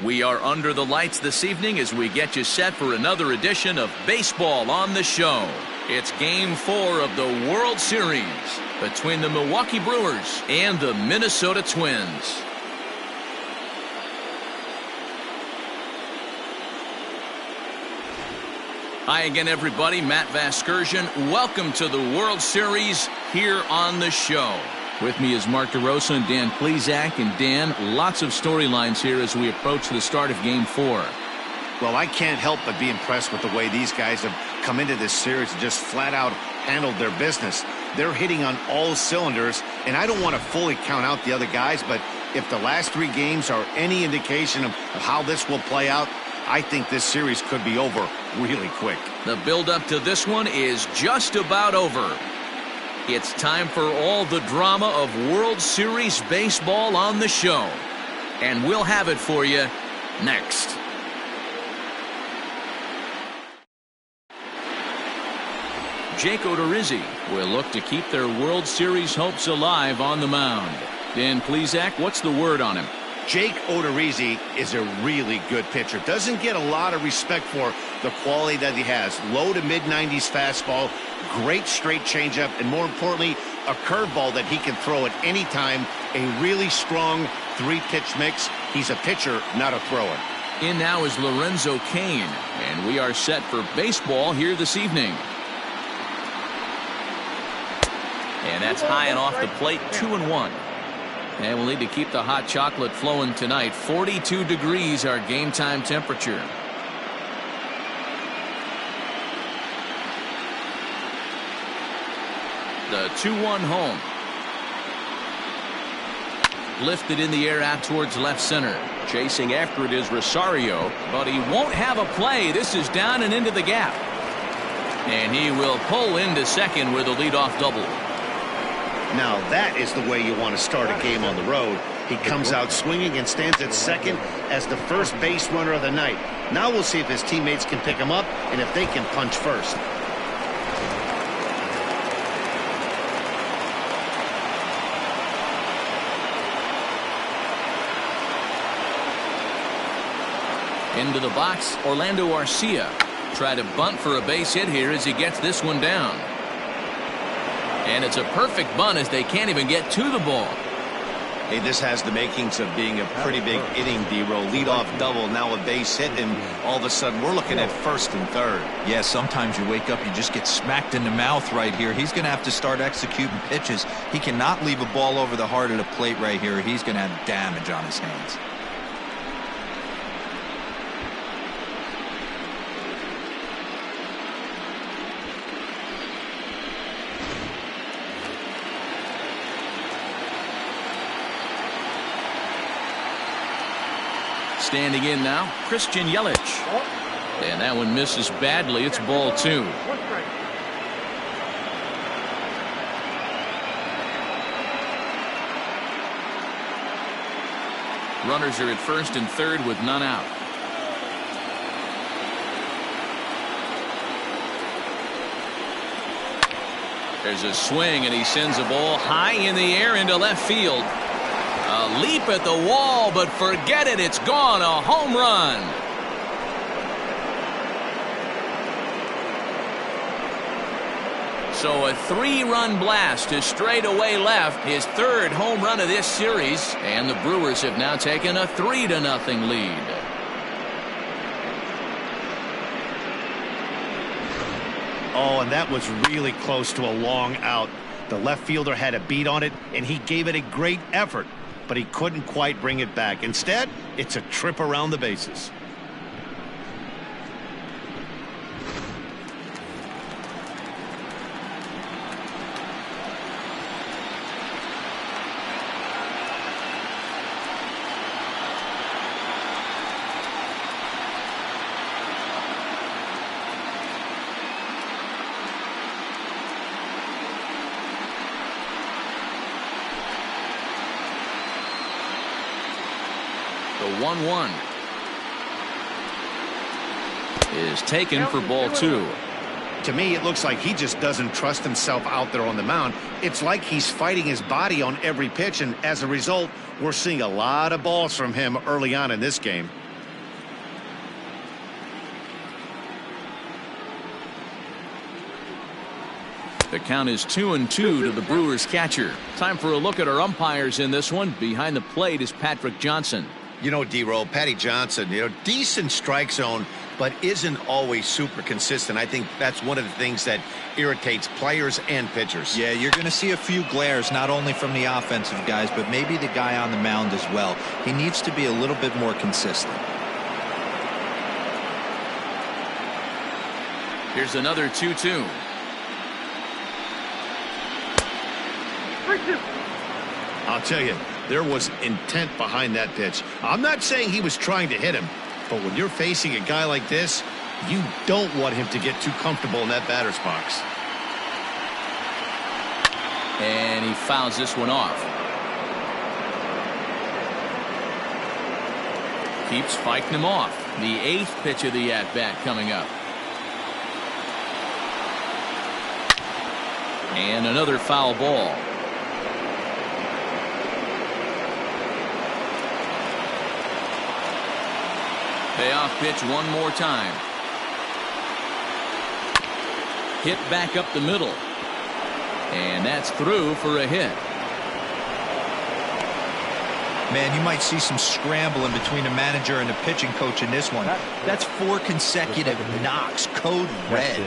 We are under the lights this evening as we get you set for another edition of Baseball on the Show. It's Game 4 of the World Series between the Milwaukee Brewers and the Minnesota Twins. Hi again, everybody. Matt Vasgersian. Welcome to the World Series here on the show. With me is Mark DeRosa and Dan Plesac. And Dan, lots of storylines here as we approach the start of Game 4. Well, I can't help but be impressed with the way these guys have come into this series and just flat out handled their business. They're hitting on all cylinders, and I don't want to fully count out the other guys, but if the last 3 games are any indication of how this will play out, I think this series could be over really quick. The build-up to this one is just about over. It's time for all the drama of World Series baseball on the show. And we'll have it for you next. Jake Odorizzi will look to keep their World Series hopes alive on the mound. Dan Plesac, what's the word on him? Jake Odorizzi is a really good pitcher. Doesn't get a lot of respect for the quality that he has. Low to mid-90s fastball, great straight changeup, and more importantly, a curveball that he can throw at any time. A really strong 3-pitch mix. He's a pitcher, not a thrower. In now is Lorenzo Cain, and we are set for baseball here this evening. And that's high and off the plate, 2-1. And we'll need to keep the hot chocolate flowing tonight. 42 degrees our game time temperature. The 2-1 home. Lifted in the air out towards left center. Chasing after it is Rosario, but he won't have a play. This is down and into the gap. And he will pull into second with a leadoff double. Now that is the way you want to start a game on the road. He comes out swinging and stands at second as the first base runner of the night. Now we'll see if his teammates can pick him up and if they can punch first. Into the box, Orlando Arcia. Try to bunt for a base hit here as he gets this one down. And it's a perfect bunt as they can't even get to the ball. Hey, this has the makings of being a pretty big inning, D-roll. Leadoff double, now a base hit, and all of a sudden we're looking at first and third. Yeah, sometimes you wake up, you just get smacked in the mouth right here. He's going to have to start executing pitches. He cannot leave a ball over the heart of the plate right here. He's going to have damage on his hands. Standing in now, Christian Yelich. And that one misses badly. It's ball 2. Runners are at first and third with none out. There's a swing, and he sends a ball high in the air into left field. A leap at the wall, but forget it. It's gone. A home run. So a 3-run blast to straightaway left. His 3rd home run of this series. And the Brewers have now taken a 3-0 lead. Oh, and that was really close to a long out. The left fielder had a beat on it, and he gave it a great effort. But he couldn't quite bring it back. Instead, it's a trip around the bases. The 1-1 is taken for ball 2. To me, it looks like he just doesn't trust himself out there on the mound. It's like he's fighting his body on every pitch, and as a result, we're seeing a lot of balls from him early on in this game. The count is 2-2 to the Brewers catcher. Time for a look at our umpires in this one. Behind the plate is Patrick Johnson. You know, D-Roll, Patty Johnson, decent strike zone, but isn't always super consistent. I think that's one of the things that irritates players and pitchers. Yeah, you're going to see a few glares, not only from the offensive guys, but maybe the guy on the mound as well. He needs to be a little bit more consistent. Here's another 2-2. I'll tell you, there was intent behind that pitch. I'm not saying he was trying to hit him, but when you're facing a guy like this, you don't want him to get too comfortable in that batter's box. And he fouls this one off. Keeps fighting him off. The 8th pitch of the at-bat coming up. And another foul ball. Payoff pitch one more time. Hit back up the middle. And that's through for a hit. Man, you might see some scrambling between the manager and the pitching coach in this one. That's 4 consecutive knocks. Code red.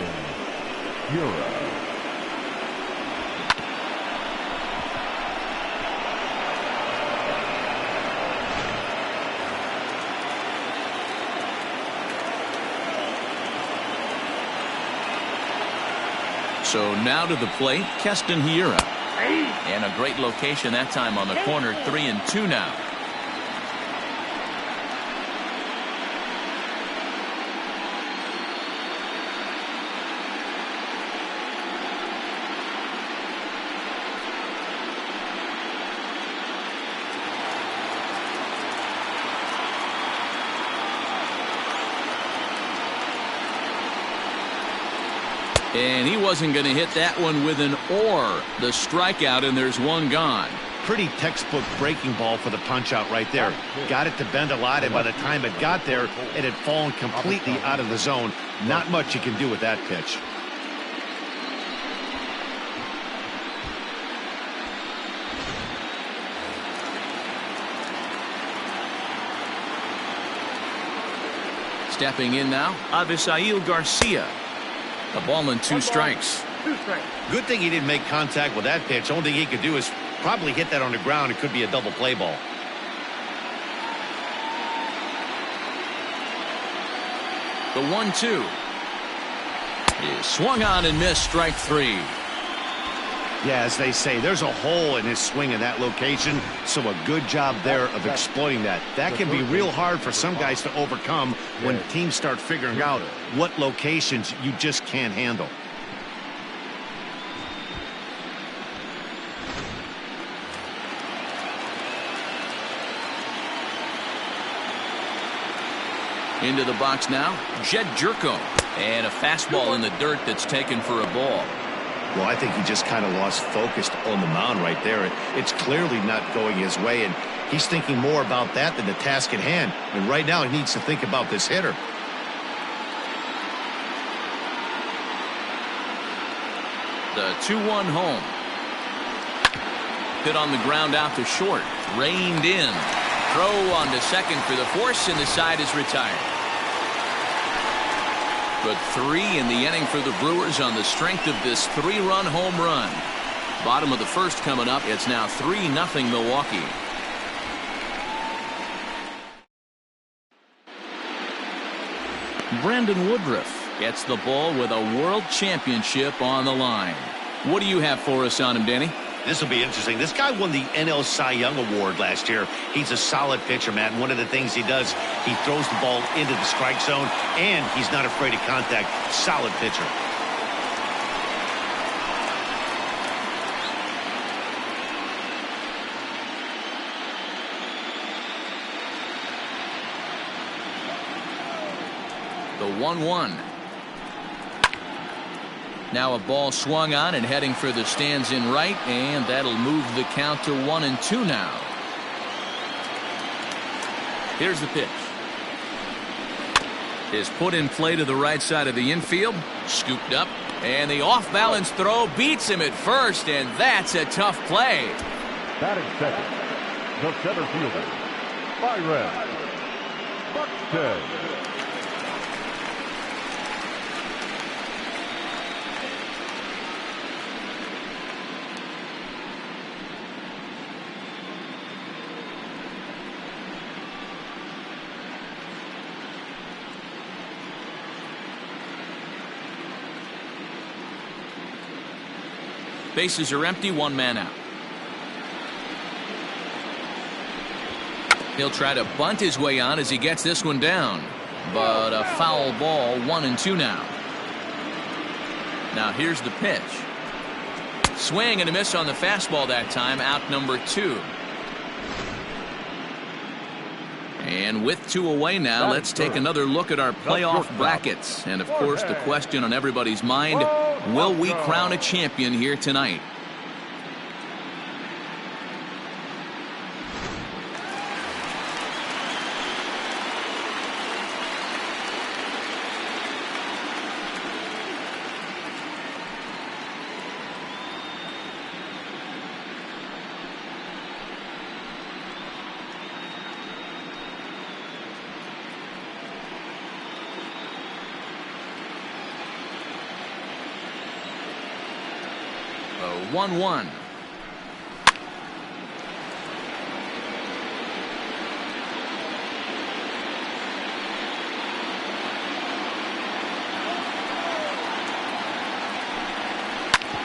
So now to the plate, Keston Hiura. And a great location that time on the corner. 3-2 now. And he wasn't going to hit that one with an or. The strikeout, and there's one gone. Pretty textbook breaking ball for the punch out right there. Got it to bend a lot, and by the time it got there, it had fallen completely out of the zone. Not much you can do with that pitch. Stepping in now, Avisail Garcia. The ball and 2 strikes. Good thing he didn't make contact with that pitch. Only thing he could do is probably hit that on the ground. It could be a double play ball. The 1-2 is swung on and missed. Strike 3. Yeah, as they say, there's a hole in his swing in that location, so a good job there of exploiting that. That can be real hard for some guys to overcome when teams start figuring out what locations you just can't handle. Into the box now, Jedd Gyorko. And a fastball in the dirt that's taken for a ball. Well, I think he just kind of lost focus on the mound right there. It's clearly not going his way, and he's thinking more about that than the task at hand. And right now, he needs to think about this hitter. The 2-1 home. Hit on the ground out to short. Reined in. Throw on to second for the force, and the side is retired. But 3 in the inning for the Brewers on the strength of this 3-run home run. Bottom of the first coming up. It's now 3-0 Milwaukee. Brandon Woodruff gets the ball with a world championship on the line. What do you have for us on him, Danny? This will be interesting. This guy won the NL Cy Young Award last year. He's a solid pitcher, Matt. And one of the things he does, he throws the ball into the strike zone, and he's not afraid of contact. Solid pitcher. The 1-1. Now a ball swung on and heading for the stands in right, and that'll move the count to 1-2 now. Here's the pitch. is put in play to the right side of the infield. Scooped up. And the off-balance throw beats him at first, and that's a tough play. Batting second, the center fielder, Byron Buxton. Bases are empty, one man out. He'll try to bunt his way on as he gets this one down. But a foul ball, 1-2 now. Now here's the pitch. Swing and a miss on the fastball that time, out number 2. And with 2 away now, let's take another look at our playoff brackets. And of course, the question on everybody's mind, will we crown a champion here tonight? So 1-1.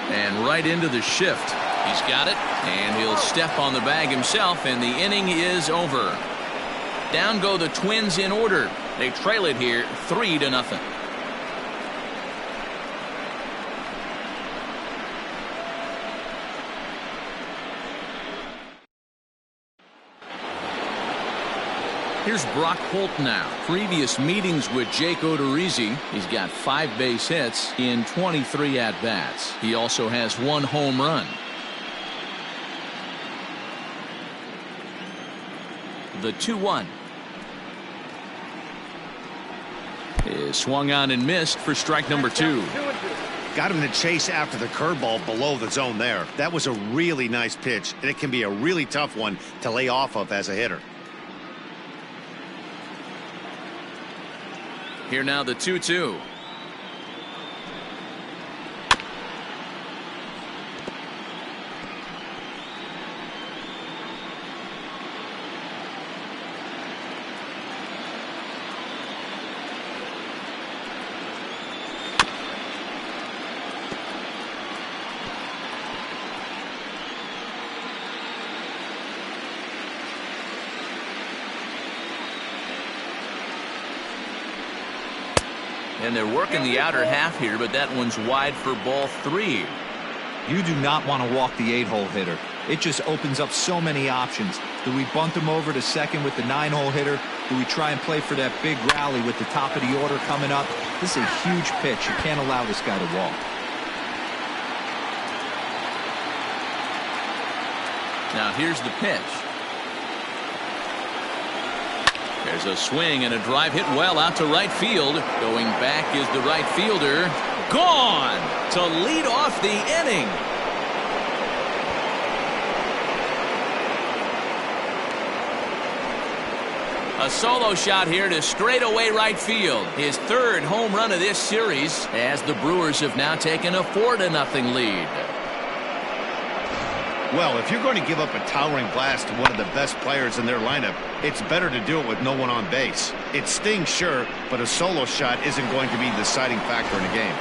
And right into the shift. He's got it, and he'll step on the bag himself, and the inning is over. Down go the Twins in order. They trail it here 3-0. Here's Brock Holt now. Previous meetings with Jake Odorizzi, he's got 5 base hits in 23 at-bats. He also has 1 home run. The 2-1 is swung on and missed for strike number 2. Got him to chase after the curveball below the zone there. That was a really nice pitch, and it can be a really tough one to lay off of as a hitter. Here now the 2-2. And they're working the outer half here, but that one's wide for ball 3. You do not want to walk the 8-hole hitter. It just opens up so many options. Do we bunt him over to second with the 9-hole hitter? Do we try and play for that big rally with the top of the order coming up? This is a huge pitch. You can't allow this guy to walk. Now here's the pitch. There's a swing and a drive hit well out to right field. Going back is the right fielder. Gone to lead off the inning. A solo shot here to straightaway right field. His 3rd home run of this series, as the Brewers have now taken a 4-0 lead. Well, if you're going to give up a towering blast to one of the best players in their lineup, it's better to do it with no one on base. It stings, sure, but a solo shot isn't going to be the deciding factor in a game.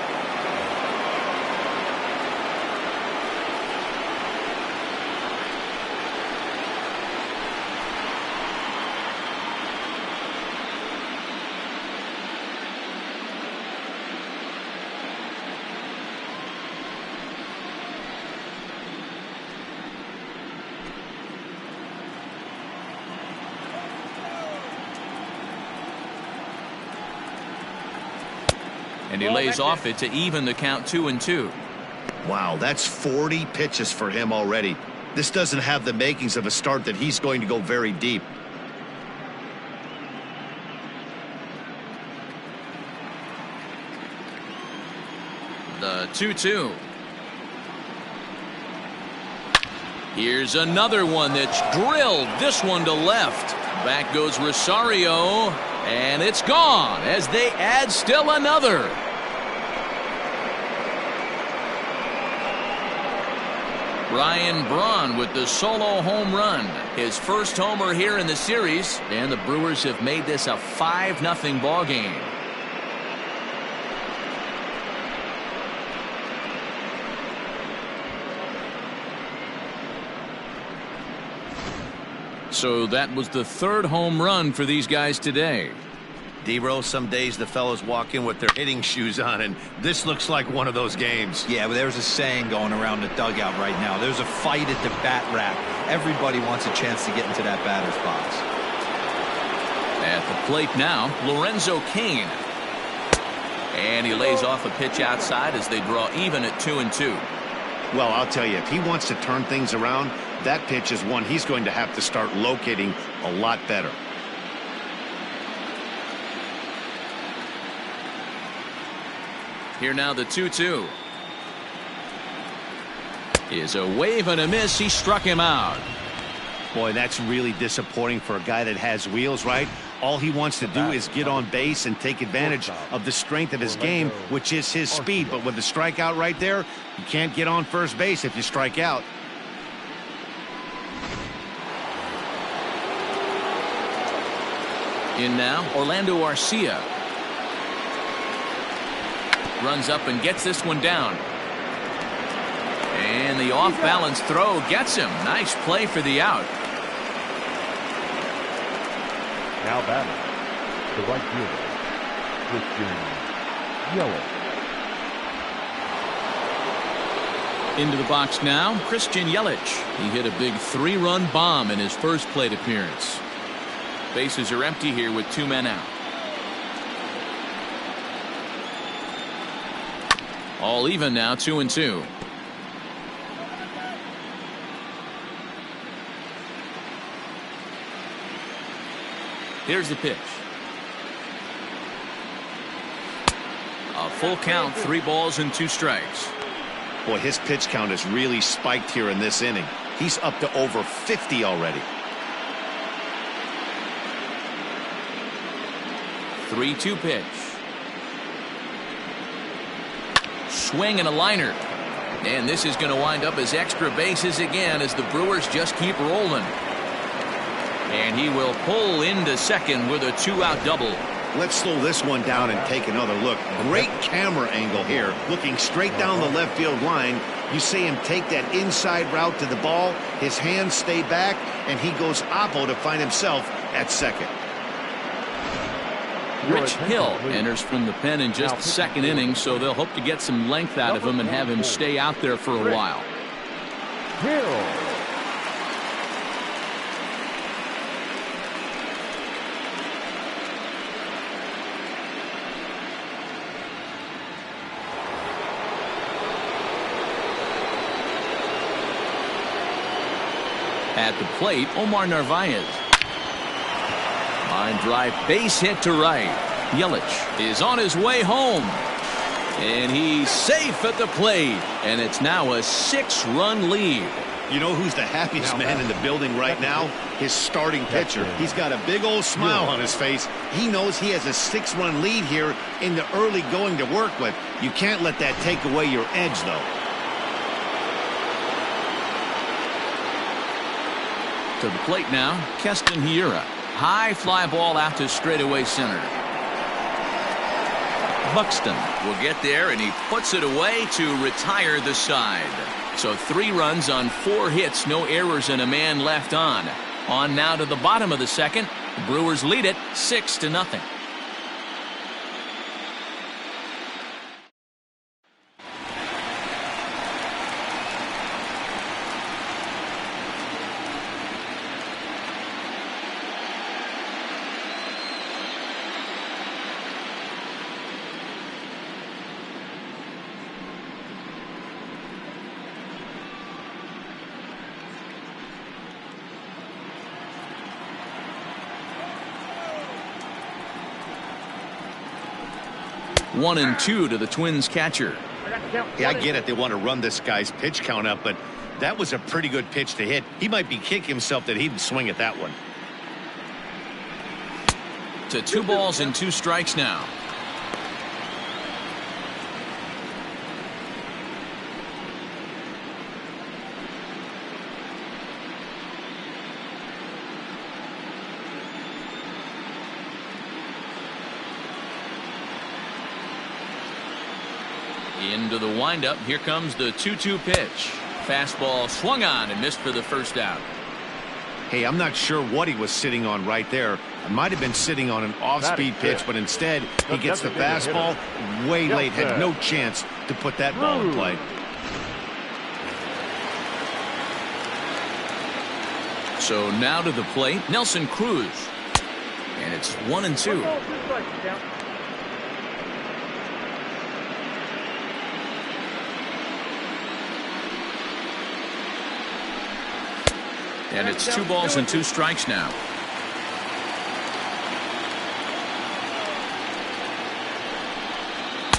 And he lays off it to even the count 2-2. Wow, that's 40 pitches for him already. This doesn't have the makings of a start that he's going to go very deep. The 2-2. Here's another one that's drilled. This one to left. Back goes Rosario. And it's gone as they add still another. Braun with the solo home run. His first homer here in the series. And the Brewers have made this a 5-0 ball game. So that was the third home run for these guys today. D-Rose, some days the fellows walk in with their hitting shoes on, and this looks like one of those games. Yeah, but there's a saying going around the dugout right now. There's a fight at the bat rack. Everybody wants a chance to get into that batter's box. At the plate now, Lorenzo Cain. And he lays off a pitch outside as they draw even at 2-2. Well, I'll tell you, if he wants to turn things around, that pitch is one he's going to have to start locating a lot better. Here now the 2-2. Is a wave and a miss. He struck him out. Boy, that's really disappointing for a guy that has wheels, right? All he wants to do is get on base and take advantage of the strength of his game, which is his speed. But with the strikeout right there, you can't get on first base if you strike out. In now, Orlando Arcia. Runs up and gets this one down. And the off-balance throw gets him. Nice play for the out. Now batting, the right fielder, Christian Yelich. Into the box now, Christian Yelich. He hit a big 3-run bomb in his first plate appearance. Bases are empty here with 2 men out. All even now, 2-2. Here's the pitch. A full count, 3 balls and 2 strikes. Boy, his pitch count has really spiked here in this inning. He's up to over 50 already. 3-2 pitch. Swing and a liner. And this is going to wind up as extra bases again as the Brewers just keep rolling. And he will pull into second with a 2-out double. Let's slow this one down and take another look. Great camera angle here, looking straight down the left field line. You see him take that inside route to the ball. His hands stay back, and he goes oppo to find himself at second. Rich Hill enters from the pen in just the second inning, so they'll hope to get some length out of him and have him stay out there for a while. Hill. At the plate, Omar Narvaez. Line drive, base hit to right. Yelich is on his way home. And he's safe at the plate. And it's now a 6-run lead. You know who's the happiest man in the building right now? His starting pitcher. He's got a big old smile on his face. He knows he has a 6-run lead here in the early going to work with. You can't let that take away your edge, though. To the plate now, Keston Hiura. High fly ball out to straightaway center. Buxton will get there, and he puts it away to retire the side. So 3 runs on 4 hits, no errors, and a man left on. On now to the bottom of the second. The Brewers lead it 6-0. One and 2 to the Twins catcher. Yeah, I get it. They want to run this guy's pitch count up, but that was a pretty good pitch to hit. He might be kicking himself that he didn't swing at that one. To 2 balls and 2 strikes now. Into the windup. Here comes the 2-2 pitch. Fastball swung on and missed for the first out. Hey, I'm not sure what he was sitting on right there. It might have been sitting on an off-speed pitch, but instead he gets the fastball way late. Had no chance to put that ball in play. So now to the plate, Nelson Cruz. And it's 1-2. And it's 2 balls and 2 strikes now.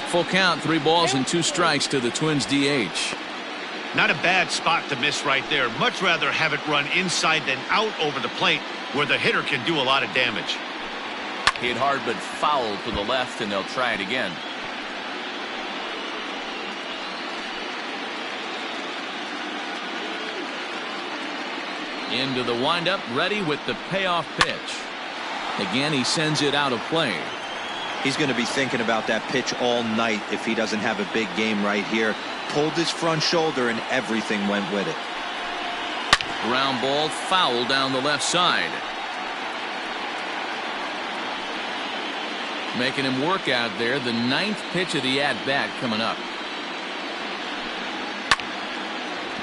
Full count, 3 balls and 2 strikes to the Twins DH. Not a bad spot to miss right there. Much rather have it run inside than out over the plate where the hitter can do a lot of damage. Hit hard but foul to the left, and they'll try it again. Into the windup, ready with the payoff pitch. Again, he sends it out of play. He's going to be thinking about that pitch all night if he doesn't have a big game right here. Pulled his front shoulder and everything went with it. Ground ball, foul down the left side. Making him work out there. The 9th pitch of the at-bat coming up.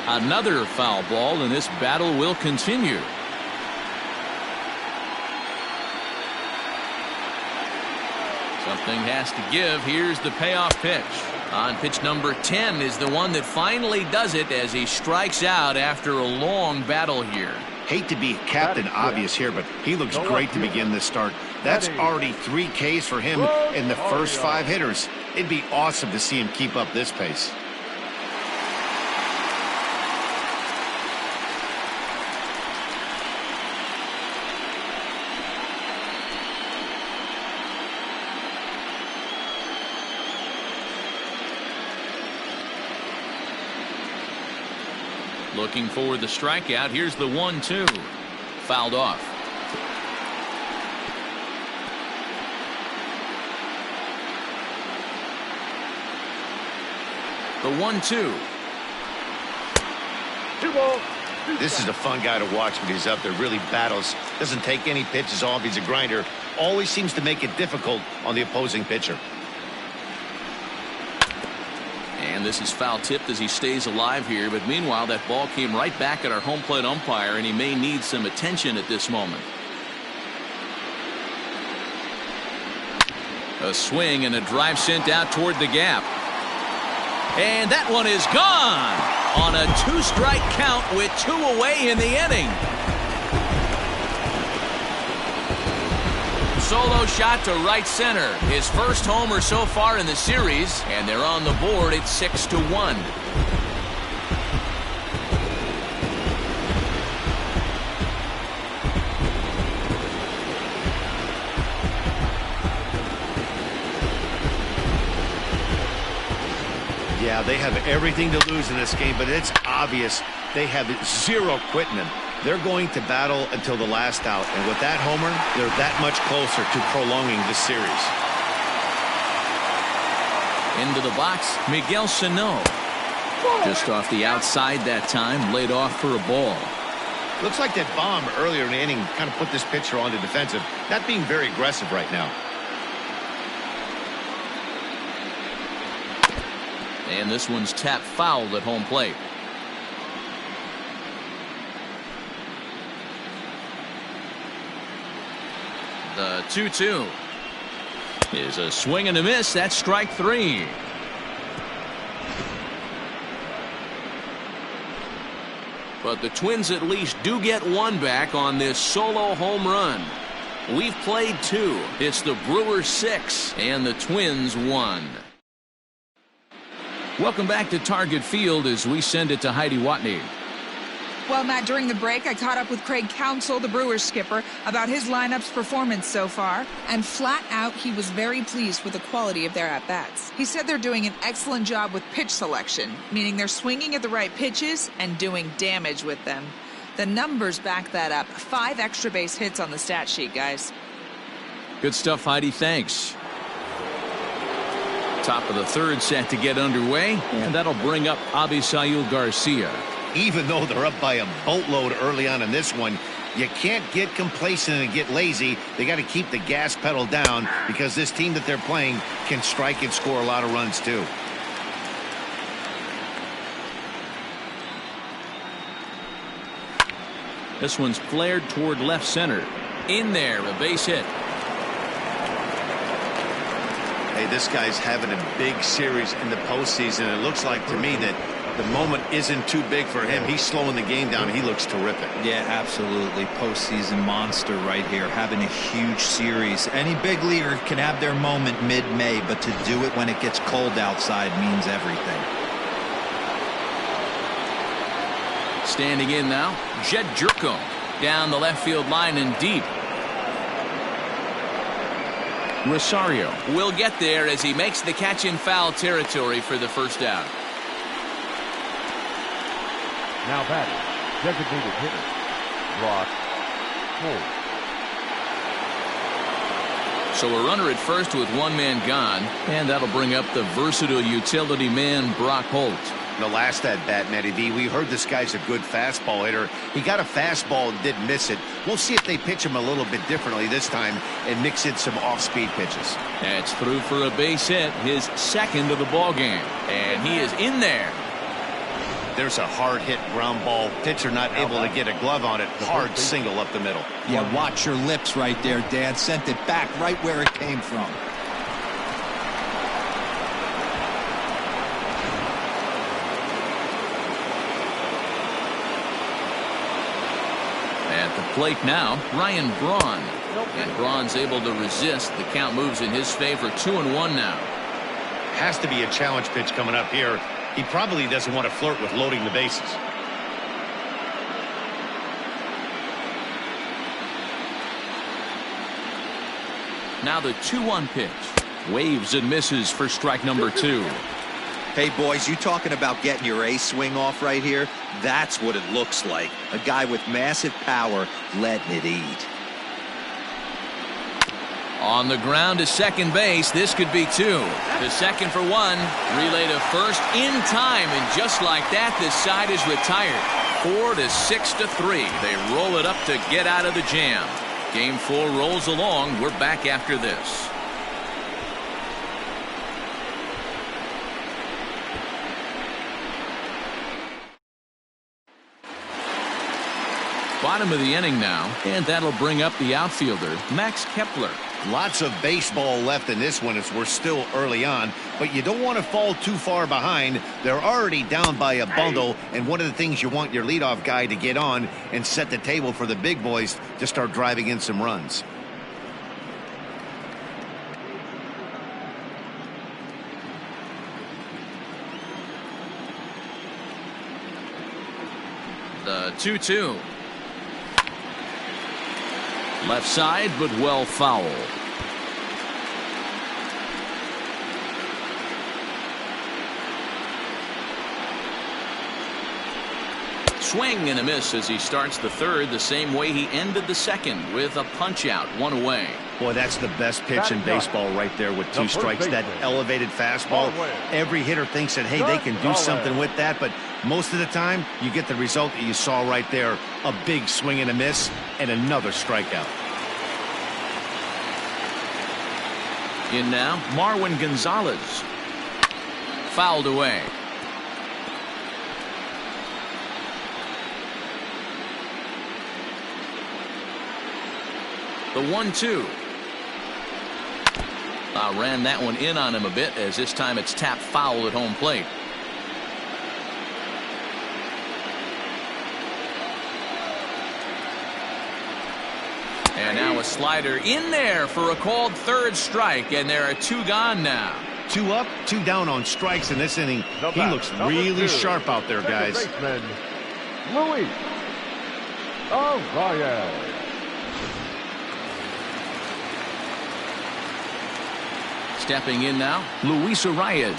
Another foul ball, and this battle will continue. Something has to give. Here's the payoff pitch. On pitch number 10 is the one that finally does it as he strikes out after a long battle here. Hate to be Captain Obvious here, but he looks great to begin this start. That's already 3 Ks for him in the first 5 hitters. It'd be awesome to see him keep up this pace. Looking for the strikeout. Here's the 1-2. Fouled off. The 1-2. This is a fun guy to watch when he's up there. Really battles. Doesn't take any pitches off. He's a grinder. Always seems to make it difficult on the opposing pitcher. And this is foul tipped as he stays alive here. But meanwhile, that ball came right back at our home plate umpire, and he may need some attention at this moment. A swing and a drive sent out toward the gap. And that one is gone on a 2-strike count with 2 away in the inning. Solo shot to right center. His first homer so far in the series, and they're on the board at 6-1. Yeah, they have everything to lose in this game, but it's obvious they have zero quitting them. They're going to battle until the last out, and with that homer, they're that much closer to prolonging this series. Into the box, Miguel Sano. Just off the outside that time, laid off for a ball. Looks like that bomb earlier in the inning kind of put this pitcher on the defensive. Not being very aggressive right now. And this one's tapped foul at home plate. The 2-2 is a swing and a miss. That's strike 3. But the Twins at least do get 1 back on this solo home run. We've played 2. It's the Brewers 6 and the Twins 1. Welcome back to Target Field as we send it to Heidi Watney. Well, Matt, during the break, I caught up with Craig Counsell, the Brewers skipper, about his lineup's performance so far. And flat out, he was very pleased with the quality of their at-bats. He said they're doing an excellent job with pitch selection, meaning they're swinging at the right pitches and doing damage with them. The numbers back that up. 5 extra base hits on the stat sheet, guys. Good stuff, Heidi. Thanks. Top of the third set to get underway, and that'll bring up Avisail Garcia. Even though they're up by a boatload early on in this one, you can't get complacent and get lazy. They got to keep the gas pedal down because this team that they're playing can strike and score a lot of runs too. This one's flared toward left center. In there, a base hit. Hey, this guy's having a big series in the postseason. It looks like to me that the moment isn't too big for him. He's slowing the game down. He looks terrific. Yeah, absolutely. Postseason monster right here, having a huge series. Any big leaguer can have their moment mid-May, but to do it when it gets cold outside means everything. Standing in now, Jedd Gyorko down the left field line and deep. Rosario will get there as he makes the catch in foul territory for the first out. Now batting, designated hitter, Braun. So a runner at first with one man gone, and that'll bring up the versatile utility man Brock Holt. The last at bat, Matty V, we heard this guy's a good fastball hitter. He got a fastball and didn't miss it. We'll see if they pitch him a little bit differently this time and mix in some off-speed pitches. That's through for a base hit, his second of the ball game, and he is in there. There's a hard hit ground ball. Pitcher not able to get a glove on it. Hard single up the middle. Yeah, watch your lips right there, Dan. Sent it back right where it came from. At the plate now, Braun. And Braun's able to resist. The count moves in his favor, 2-1 now. Has to be a challenge pitch coming up here. He probably doesn't want to flirt with loading the bases. Now the 2-1 pitch. Waves and misses for strike number 2. Hey, boys, you talking about getting your A swing off right here? That's what it looks like. A guy with massive power letting it eat. On the ground to second base. This could be 2. The second for 1. Relay to first in time. And just like that, this side is retired. 4-6-3. They roll it up to get out of the jam. Game 4 rolls along. We're back after this. Bottom of the inning now, and that'll bring up the outfielder, Max Kepler. Lots of baseball left in this one as we're still early on, but you don't want to fall too far behind. They're already down by a bundle, and one of the things you want your leadoff guy to get on and set the table for the big boys to start driving in some runs. The 2-2. Left side, but well foul. Swing and a miss as he starts the third the same way he ended the second with a punch out, 1 away. Boy, that's the best pitch in baseball right there with 2 strikes. That elevated fastball. Every hitter thinks that, hey, they can do something with that, but most of the time you get the result that you saw right there. A big swing and a miss and another strikeout. In now, Marwin Gonzalez. Fouled away. The 1-2. Ran that one in on him a bit as this time it's tapped foul at home plate. And now a slider in there for a called third strike, and there are 2 gone now. 2 up, 2 down on strikes in this inning. He looks really sharp out there, guys. Baseman, Luis Arcia. Stepping in now, Luis Arcia.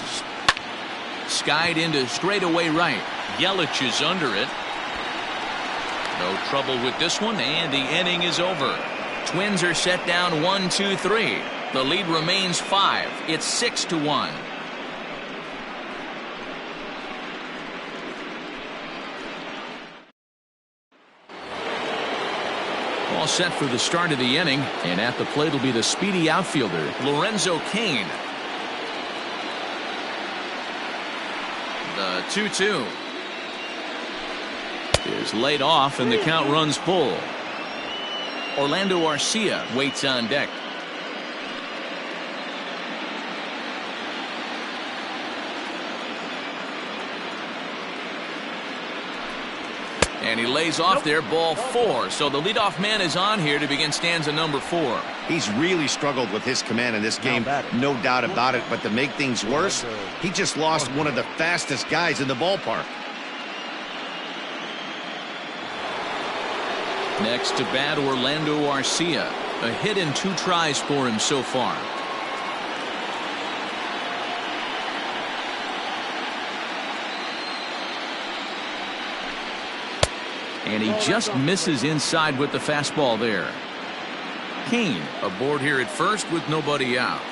Skied into straightaway right. Yelich is under it. No trouble with this one, and the inning is over. Twins are set down 1-2-3. The lead remains 5. It's 6-1. All set for the start of the inning, and at the plate will be the speedy outfielder, Lorenzo Cain. The 2-2 is laid off, and the count runs full. Orlando Arcia waits on deck. And he lays off there, ball 4. So the leadoff man is on here to begin stanza number 4. He's really struggled with his command in this game, no doubt about it. But to make things worse, he just lost one of the fastest guys in the ballpark. Next to bat, Orlando Arcia. A hit and 2 tries for him so far. And he just misses inside with the fastball there. Cain aboard here at first with nobody out.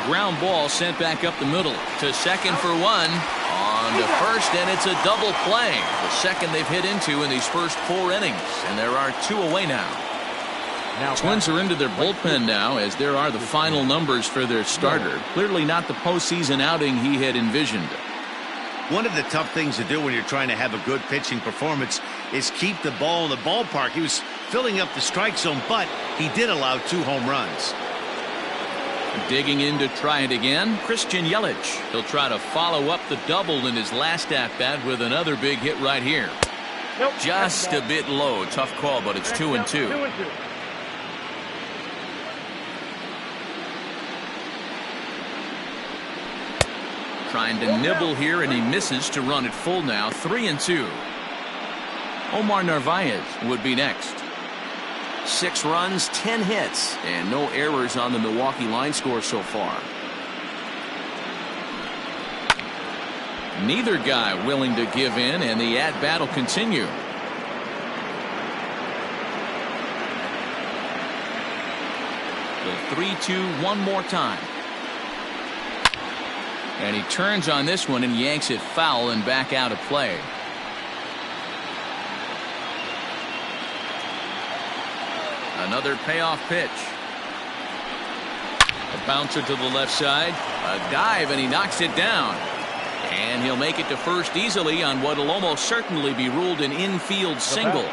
Ground ball sent back up the middle to second for 1. On to first, and it's a double play. The second they've hit into in these first 4 innings, and there are 2 away now. Twins are into their bullpen now, as there are the final numbers for their starter. Clearly not the postseason outing he had envisioned. One of the tough things to do when you're trying to have a good pitching performance is keep the ball in the ballpark. He was filling up the strike zone, but he did allow 2 home runs. Digging in to try it again, Christian Yelich. He'll try to follow up the double in his last at-bat with another big hit right here. Just a bit low. Tough call, but it's 2-2. Trying to nibble here, and he misses to run it full now. 3-2. Omar Narvaez would be next. 6 runs, 10 hits, and no errors on the Milwaukee line score so far. Neither guy willing to give in, and the at-bat will continue. The 3-2 one more time. And he turns on this one and yanks it foul and back out of play. Another payoff pitch. A bouncer to the left side. A dive, and he knocks it down. And he'll make it to first easily on what will almost certainly be ruled an infield single.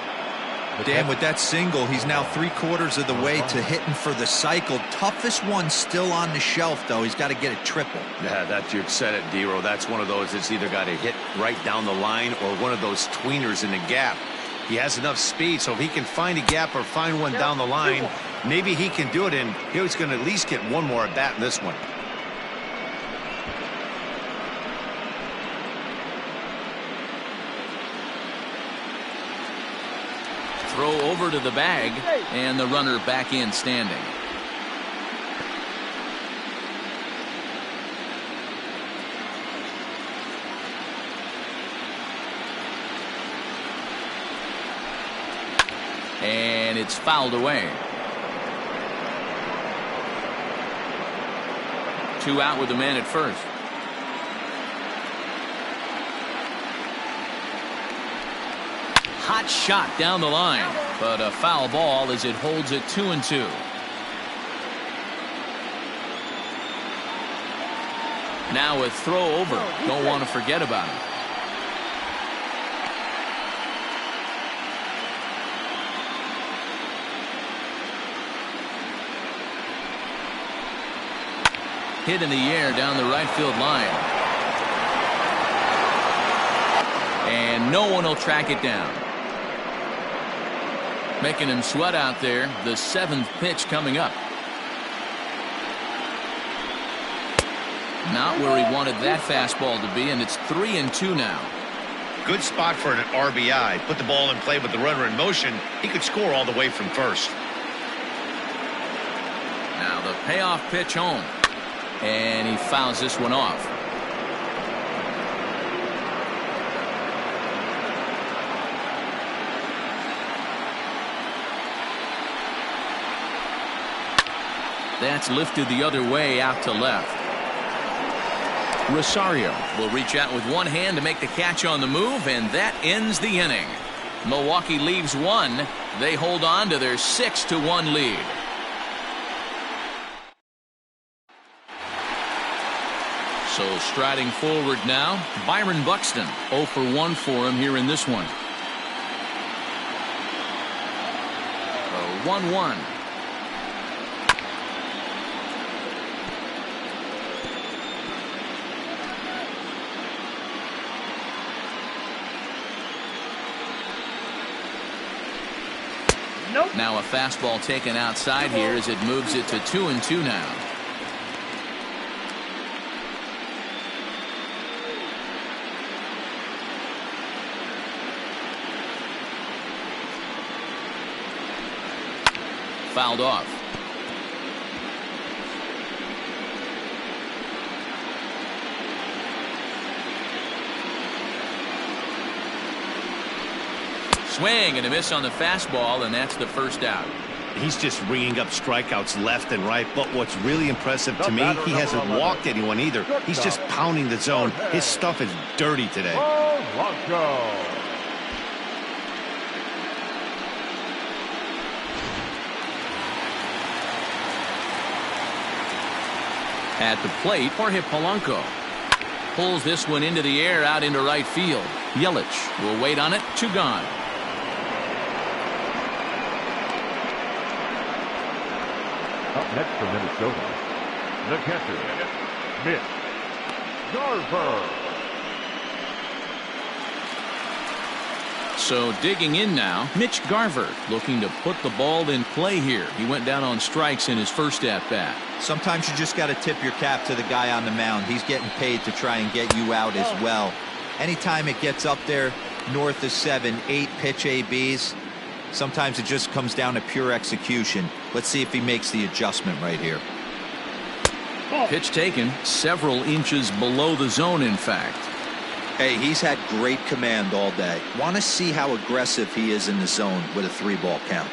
Dan, with that single, he's now 3/4 of the way to hitting for the cycle. Toughest one still on the shelf, though. He's got to get a triple. Yeah, that you said it, Dero. That's one of those that's either got to hit right down the line or one of those tweeners in the gap. He has enough speed, so if he can find a gap or find one down the line, maybe he can do it, and he's going to at least get one more at bat in this one. Throw over to the bag, and the runner back in standing. And it's fouled away. 2 out with the man at first. Hot shot down the line, but a foul ball as it holds it 2-2. Now a throw over. Don't want to forget about it. Hit in the air down the right field line. And no one will track it down. Making him sweat out there. The 7th pitch coming up. Not where he wanted that fastball to be, and it's 3-2 now. Good spot for an RBI. Put the ball in play with the runner in motion. He could score all the way from first. Now the payoff pitch home. And he fouls this one off. That's lifted the other way out to left. Rosario will reach out with one hand to make the catch on the move, and that ends the inning. Milwaukee leaves one. They hold on to their 6-1 lead. So striding forward now, Byron Buxton. 0 for 1 for him here in this one. 1-1. Now a fastball taken outside here as it moves it to 2-2 now. Fouled off. Swing and a miss on the fastball, and that's the first out. He's just ringing up strikeouts left and right, but what's really impressive to me, he hasn't walked anyone either. He's just pounding the zone. His stuff is dirty today. At the plate, Jorge Polanco pulls this one into the air out into right field. Yelich will wait on it. 2 gone. Up next for Minnesota, the catcher, Mitch Garver. So digging in now, Mitch Garver looking to put the ball in play here. He went down on strikes in his first at-bat. Sometimes you just got to tip your cap to the guy on the mound. He's getting paid to try and get you out as well. Anytime it gets up there north of 7, 8 pitch ABs, sometimes it just comes down to pure execution. Let's see if he makes the adjustment right here. Pitch taken several inches below the zone, in fact. Hey, he's had great command all day. Want to see how aggressive he is in the zone with a 3-ball count.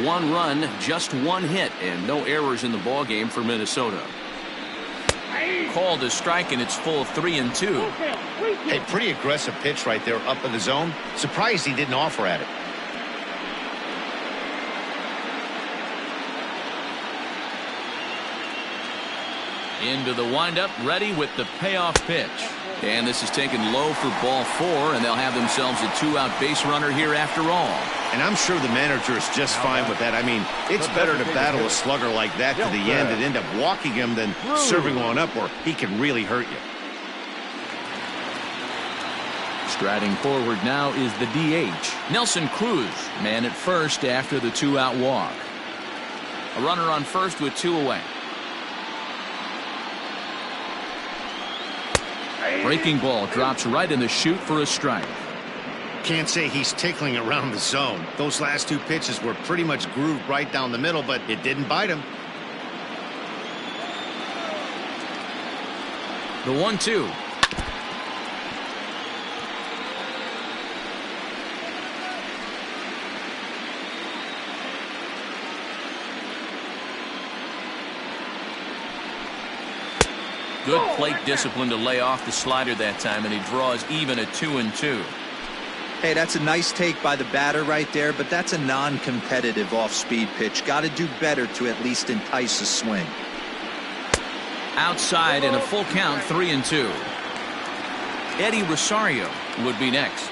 1 run, just 1 hit, and no errors in the ball game for Minnesota. Called a strike, and it's full 3-2. Hey, pretty aggressive pitch right there up in the zone. Surprised he didn't offer at it. Into the windup, ready with the payoff pitch. And this is taken low for ball 4, and they'll have themselves a 2-out base runner here after all. And I'm sure the manager is just fine with that. I mean, it's better to battle a slugger like that to the end and end up walking him than serving one up where he can really hurt you. Striding forward now is the DH. Nelson Cruz, man at first after the 2-out walk. A runner on first with 2 away. Breaking ball drops right in the chute for a strike. Can't say he's tickling around the zone. Those last 2 pitches were pretty much grooved right down the middle, but it didn't bite him. The 1-2. Good plate discipline to lay off the slider that time, and he draws even at 2-2. Hey, that's a nice take by the batter right there, but that's a non-competitive off-speed pitch. Got to do better to at least entice a swing. Outside in a full count, 3-2. Eddie Rosario would be next.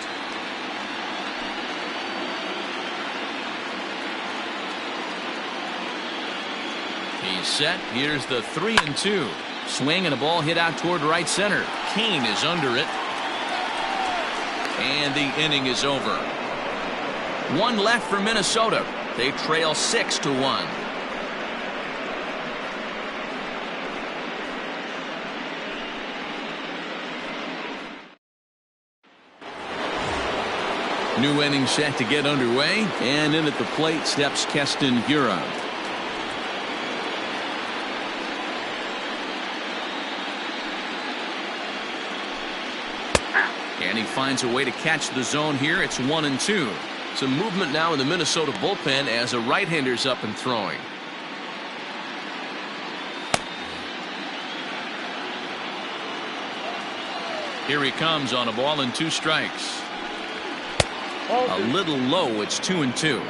He's set. Here's the 3-2. Swing and a ball hit out toward right center. Cain is under it. And the inning is over. 1 left for Minnesota. They trail 6-1. New inning set to get underway, and in at the plate steps Jedd Gyorko. And he finds a way to catch the zone here. It's 1-2. Some movement now in the Minnesota bullpen as a right-hander's up and throwing. Here he comes on a ball and 2 strikes. A little low. It's 2-2.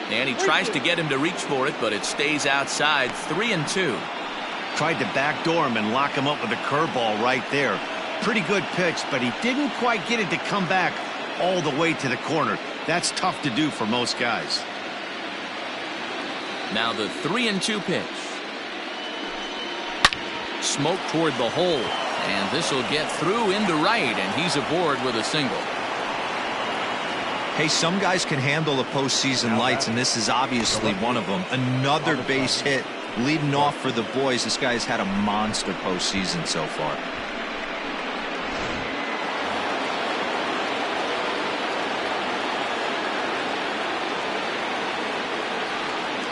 And he tries to get him to reach for it, but it stays outside. 3-2. Tried to backdoor him and lock him up with a curveball right there. Pretty good pitch, but he didn't quite get it to come back all the way to the corner. That's tough to do for most guys. Now the 3-2 pitch. Smoke toward the hole, and this will get through into right, and he's aboard with a single. Hey, some guys can handle the postseason lights, and this is obviously one of them. Another base hit leading off for the boys. This guy's had a monster postseason so far.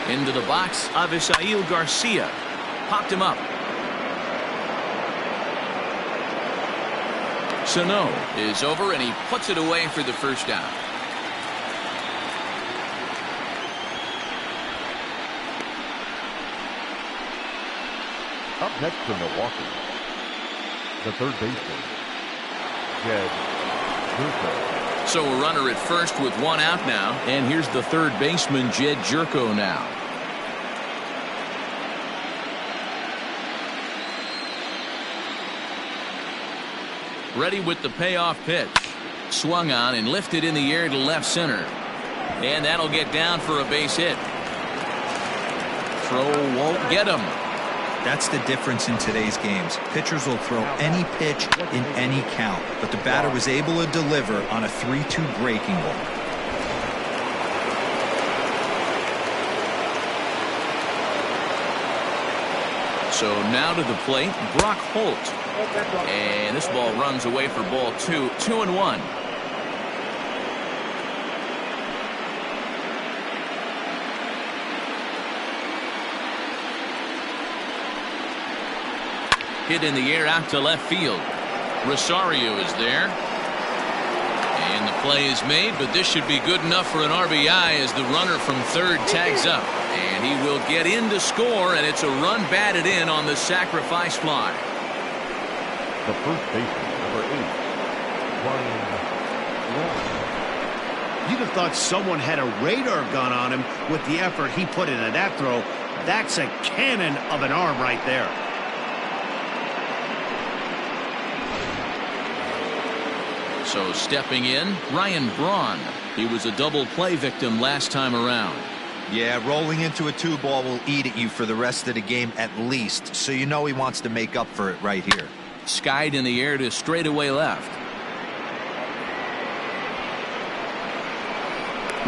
Into the box, Avisail Garcia. Popped him up. Sano is over, and he puts it away for the first down. Up next for Milwaukee, the third baseman, Jedd Gyorko. So a runner at first with 1 out now, and here's the third baseman, Jedd Gyorko now. Ready with the payoff pitch. Swung on and lifted in the air to left center. And that'll get down for a base hit. Throw won't get him. That's the difference in today's games. Pitchers will throw any pitch in any count, but the batter was able to deliver on a 3-2 breaking ball. So now to the plate, Brock Holt. And this ball runs away for ball 2. 2-1. Hit in the air out to left field. Rosario is there. And the play is made, but this should be good enough for an RBI as the runner from third tags up. And he will get in to score, and it's a run batted in on the sacrifice fly. The first baseman, number 8, Braun. You'd have thought someone had a radar gun on him with the effort he put into that throw. That's a cannon of an arm right there. So stepping in, Braun. He was a double play victim last time around. Yeah, rolling into a 2-ball will eat at you for the rest of the game at least, so you know he wants to make up for it right here. Skied in the air to straightaway left.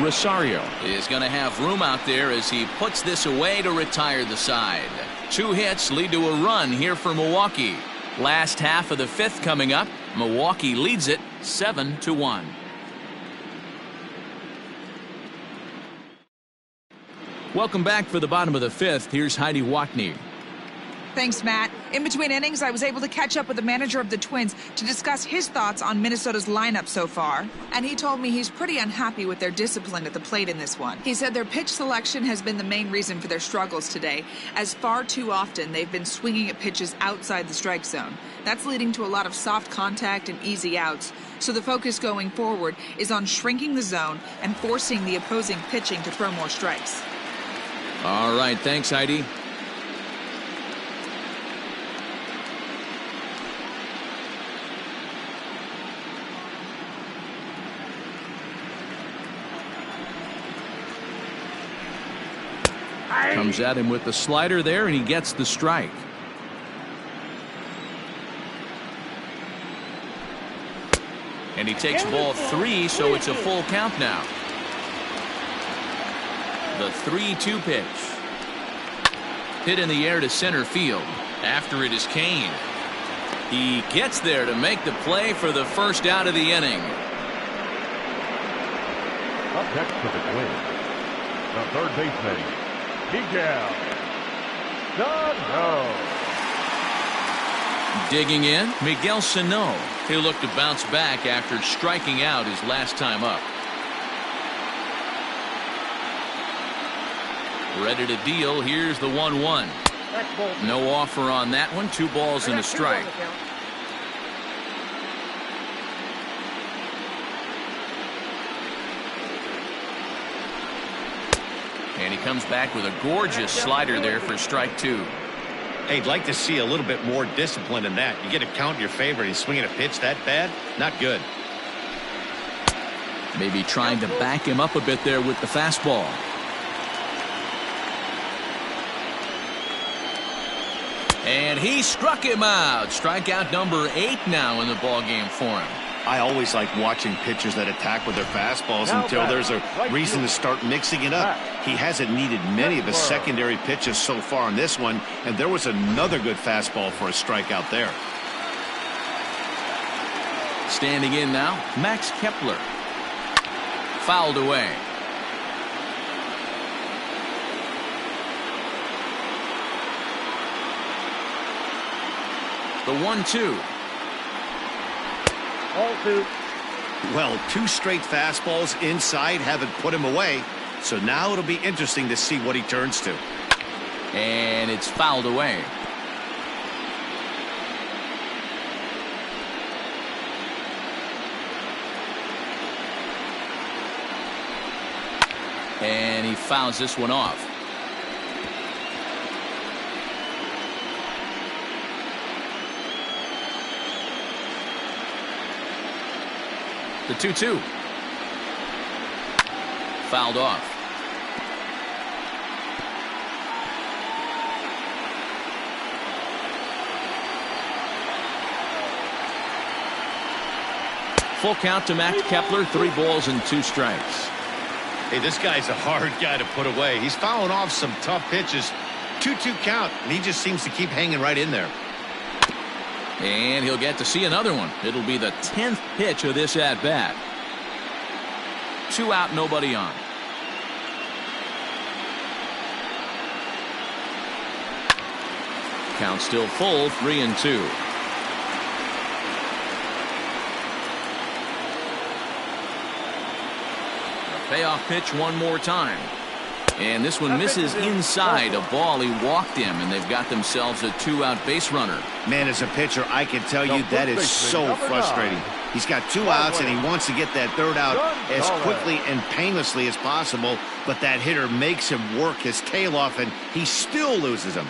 Rosario is going to have room out there as he puts this away to retire the side. 2 hits lead to a run here for Milwaukee. Last half of the 5th coming up. Milwaukee leads it 7-1. Welcome back for the bottom of the 5th. Here's Heidi Watney. Thanks, Matt. In between innings, I was able to catch up with the manager of the Twins to discuss his thoughts on Minnesota's lineup so far. And he told me he's pretty unhappy with their discipline at the plate in this one. He said their pitch selection has been the main reason for their struggles today, as far too often they've been swinging at pitches outside the strike zone. That's leading to a lot of soft contact and easy outs. So the focus going forward is on shrinking the zone and forcing the opposing pitching to throw more strikes. All right, thanks, Heidi. Comes at him with the slider there, and he gets the strike. And he takes ball 3, so it's a full count now. The 3-2 pitch. Hit in the air to center field. After it is Cain. He gets there to make the play for the first out of the inning. Up next for the Twins, the third baseman, Miguel Sano. Digging in, Miguel Sano. He'll look to bounce back after striking out his last time up. Ready to deal. Here's the 1-1. No offer on that one. 2 balls and a strike. And he comes back with a gorgeous slider there for strike 2. Hey, I'd like to see a little bit more discipline in that. You get a count in your favor and he's swinging a pitch that bad? Not good. Maybe trying to back him up a bit there with the fastball. And he struck him out. Strikeout number 8 now in the ballgame for him. I always like watching pitchers that attack with their fastballs until there's a reason to start mixing it up. He hasn't needed many of his secondary pitches so far in this one, and there was another good fastball for a strikeout there. Standing in now, Max Kepler. Fouled away. The 1-2. Well, 2 straight fastballs inside haven't put him away, so now it'll be interesting to see what he turns to. And it's fouled away. And he fouls this one off. The 2-2. Fouled off. Full count to Max Kepler. 3 balls and 2 strikes. Hey, this guy's a hard guy to put away. He's fouling off some tough pitches. 2-2 count, and he just seems to keep hanging right in there. And he'll get to see another one. It'll be the 10th pitch of this at-bat. 2 out, nobody on. Count still full, 3-2. Payoff pitch one more time. And this one misses inside a ball. He walked him, and they've got themselves a 2-out base runner. Man, as a pitcher, I can tell you that is so frustrating. He's got 2 outs, and he wants to get that 3rd out as quickly and painlessly as possible, but that hitter makes him work his tail off, and he still loses him.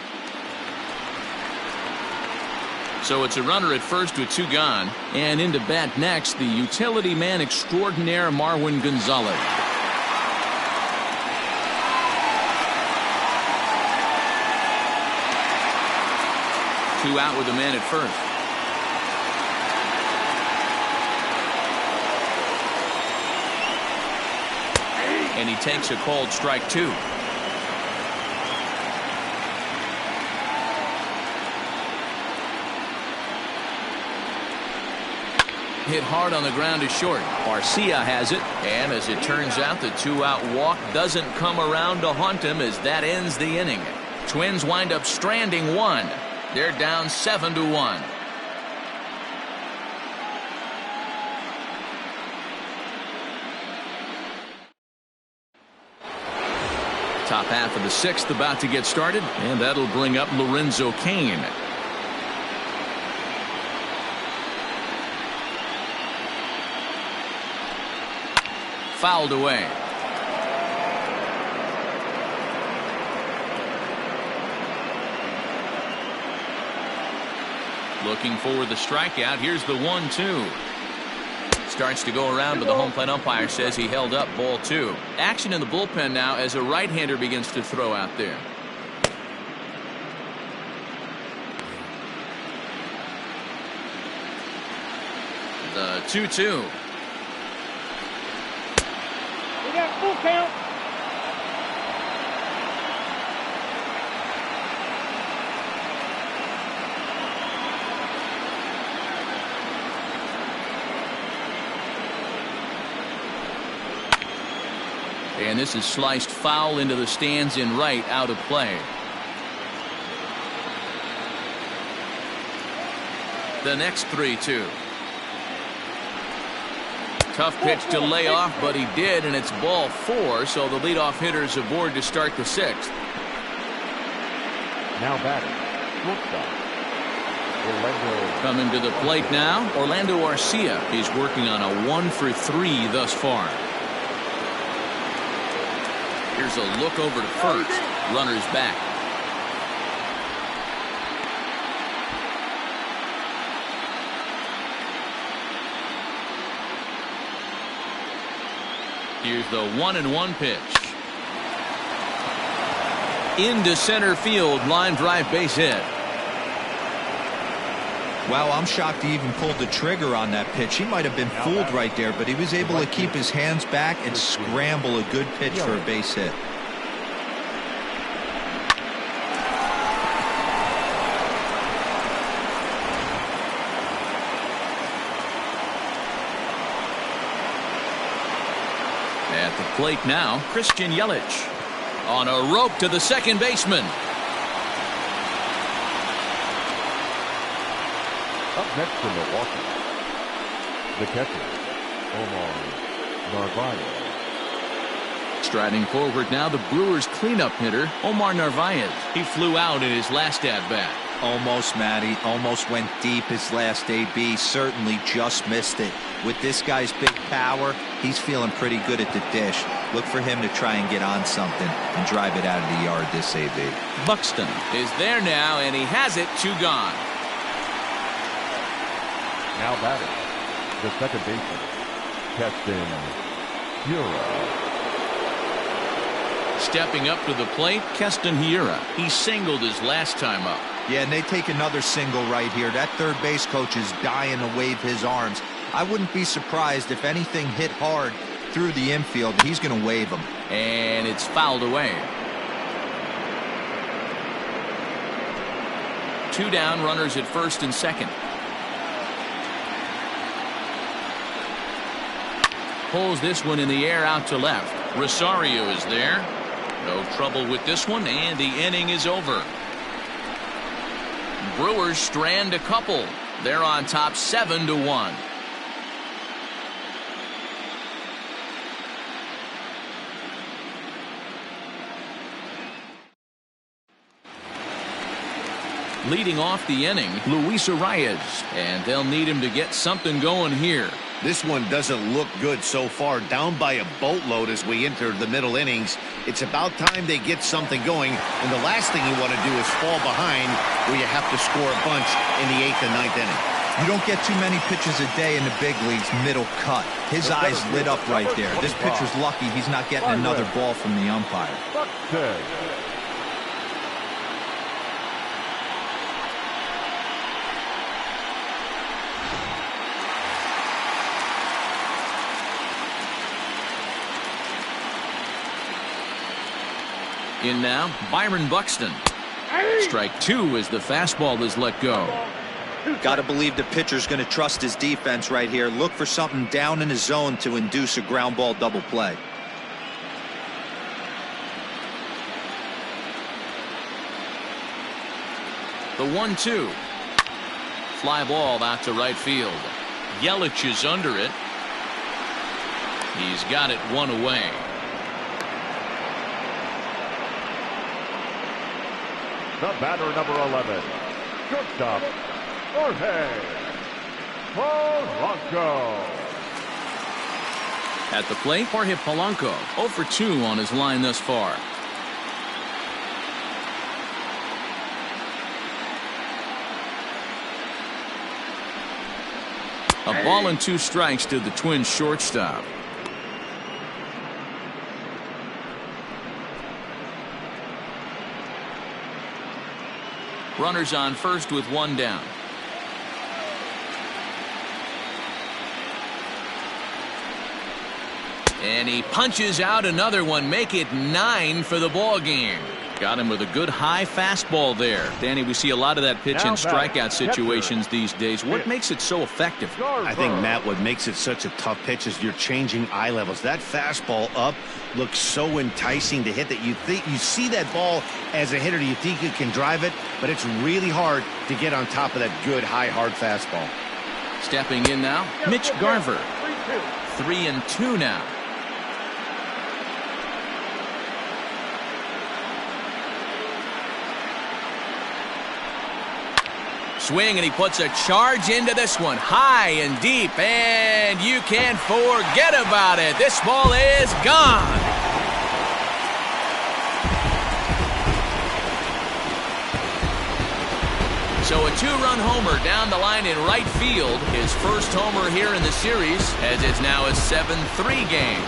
So it's a runner at first with 2 gone, and into bat next, the utility man extraordinaire Marwin Gonzalez. Two out with a man at first. And he takes a called strike 2. Hit hard on the ground to short. Arcia has it, and as it turns out, the 2-out walk doesn't come around to haunt him as that ends the inning. Twins wind up stranding 1. They're down 7-1. Top half of the 6th about to get started, and that'll bring up Lorenzo Cain. Fouled away. Looking for the strikeout. Here's the 1-2. Starts to go around, but the home plate umpire says he held up ball 2. Action in the bullpen now as a right-hander begins to throw out there. The 2-2. We got full count. And this is sliced foul into the stands in right, out of play. The next 3-2. Tough pitch to lay off, but he did, and it's ball 4, so the leadoff hitter's aboard to start the 6th. Now batting, shortstop, Orlando. Coming to the plate now, Orlando Arcia is working on a 1-for-3 thus far. Here's a look over to first. Runners back. Here's the 1-1 pitch. Into center field, line drive, base hit. Wow, I'm shocked he even pulled the trigger on that pitch. He might have been fooled right there, but he was able to keep his hands back and scramble a good pitch for a base hit. At the plate now, Christian Yelich. On a rope to the second baseman. Up next for Milwaukee, the catcher, Narvaez. Striding forward now, the Brewers cleanup hitter, Omar Narvaez. He flew out in his last at-bat. Almost, Matty. Almost went deep his last AB. Certainly just missed it. With this guy's big power, he's feeling pretty good at the dish. Look for him to try and get on something and drive it out of the yard this AB. Buxton is there now, and he has it. 2 gone. Now batting, the second baseman, Keston Hiura. Stepping up to the plate, Keston Hiura. He singled his last time up. Yeah, and they take another single right here. That third base coach is dying to wave his arms. I wouldn't be surprised if anything hit hard through the infield. He's going to wave them. And it's fouled away. 2 down, runners at first and second. Pulls this one in the air out to left. Rosario is there. No trouble with this one, and the inning is over. Brewers strand a couple. They're on top 7-1. Leading off the inning, Luis Arias, and they'll need him to get something going here. This one doesn't look good so far. Down by a boatload as we enter the middle innings. It's about time they get something going, and the last thing you want to do is fall behind where you have to score a bunch in the 8th and 9th inning. You don't get too many pitches a day in the big leagues middle cut. His eyes lit up right there. This pitcher's lucky he's not getting another ball from the umpire. In now, Byron Buxton. Strike 2 as the fastball is let go. Got to believe the pitcher's going to trust his defense right here. Look for something down in his zone to induce a ground ball double play. The 1-2. Fly ball out to right field. Yelich is under it. He's got it 1 away. The batter, number 11, shortstop, Jorge Polanco. At the plate, Jorge Polanco, 0 for 2 on his line thus far. A ball and 2 strikes to the Twins shortstop. Runners on first with 1 down. And he punches out another one. Make it 9 for the ball game. Got him with a good high fastball there. Danny, we see a lot of that pitch in strikeout situations these days. What makes it so effective? I think, Matt, what makes it such a tough pitch is you're changing eye levels. That fastball up looks so enticing to hit that you see that ball as a hitter, you think you can drive it, but it's really hard to get on top of that good high hard fastball. Stepping in now, Mitch Garver. 3-2 now. Swing, and he puts a charge into this one, high and deep, and you can't forget about it. This ball is gone. So a two-run homer down the line in right field. His first homer here in the series, as it's now a 7-3 game.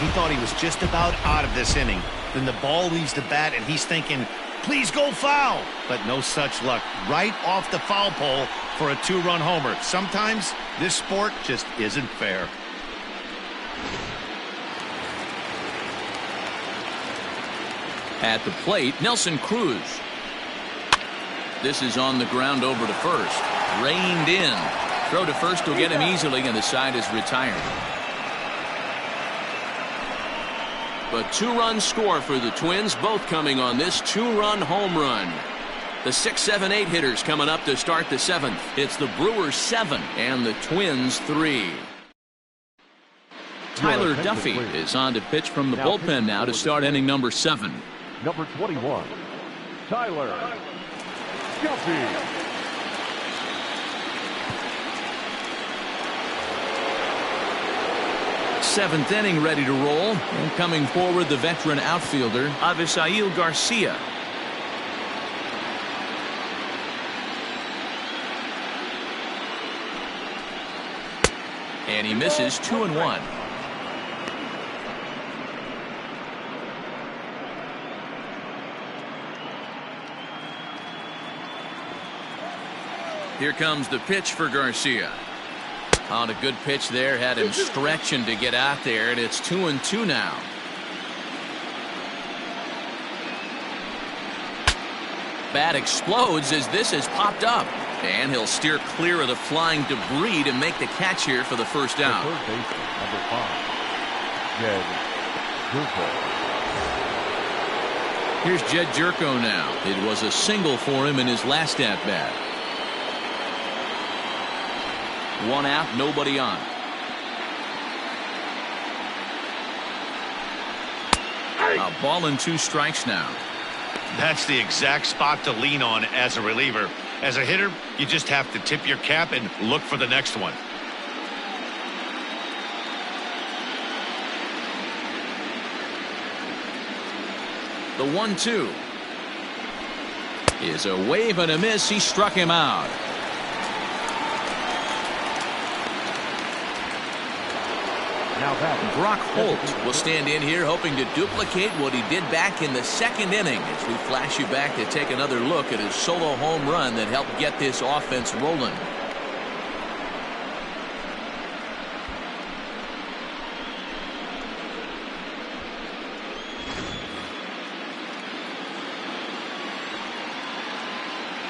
He thought he was just about out of this inning. Then the ball leaves the bat, and he's thinking, please go foul. But no such luck. Right off the foul pole for a two-run homer. Sometimes this sport just isn't fair. At the plate, Nelson Cruz. This is on the ground over to first. Reined in. Throw to first will get him easily, and the side is retired. A two-run score for the Twins, both coming on this two-run home run. The 6, 7, 8 hitters coming up to start the 7th. It's the Brewers 7 and the Twins 3. Tyler Duffy is on to pitch from the bullpen now to start inning number 7. Number 21, Tyler Duffy. Seventh inning ready to roll, and coming forward the veteran outfielder Avisail Garcia. And he misses 2-1. Here comes the pitch for Garcia. On a good pitch there, had him stretching to get out there, and it's 2-2 now. Bat explodes as this has popped up, and he'll steer clear of the flying debris to make the catch here for the first out. Third baseman, number 5, Jedd Gyorko. Here's Jedd Gyorko now. It was a single for him in his last at-bat. One out, nobody on. A ball and 2 strikes now. That's the exact spot to lean on as a reliever. As a hitter, you just have to tip your cap and look for the next one. The 1-2 is a wave and a miss. He struck him out. Now that Brock Holt will stand in here hoping to duplicate what he did back in the 2nd inning as we flash you back to take another look at his solo home run that helped get this offense rolling.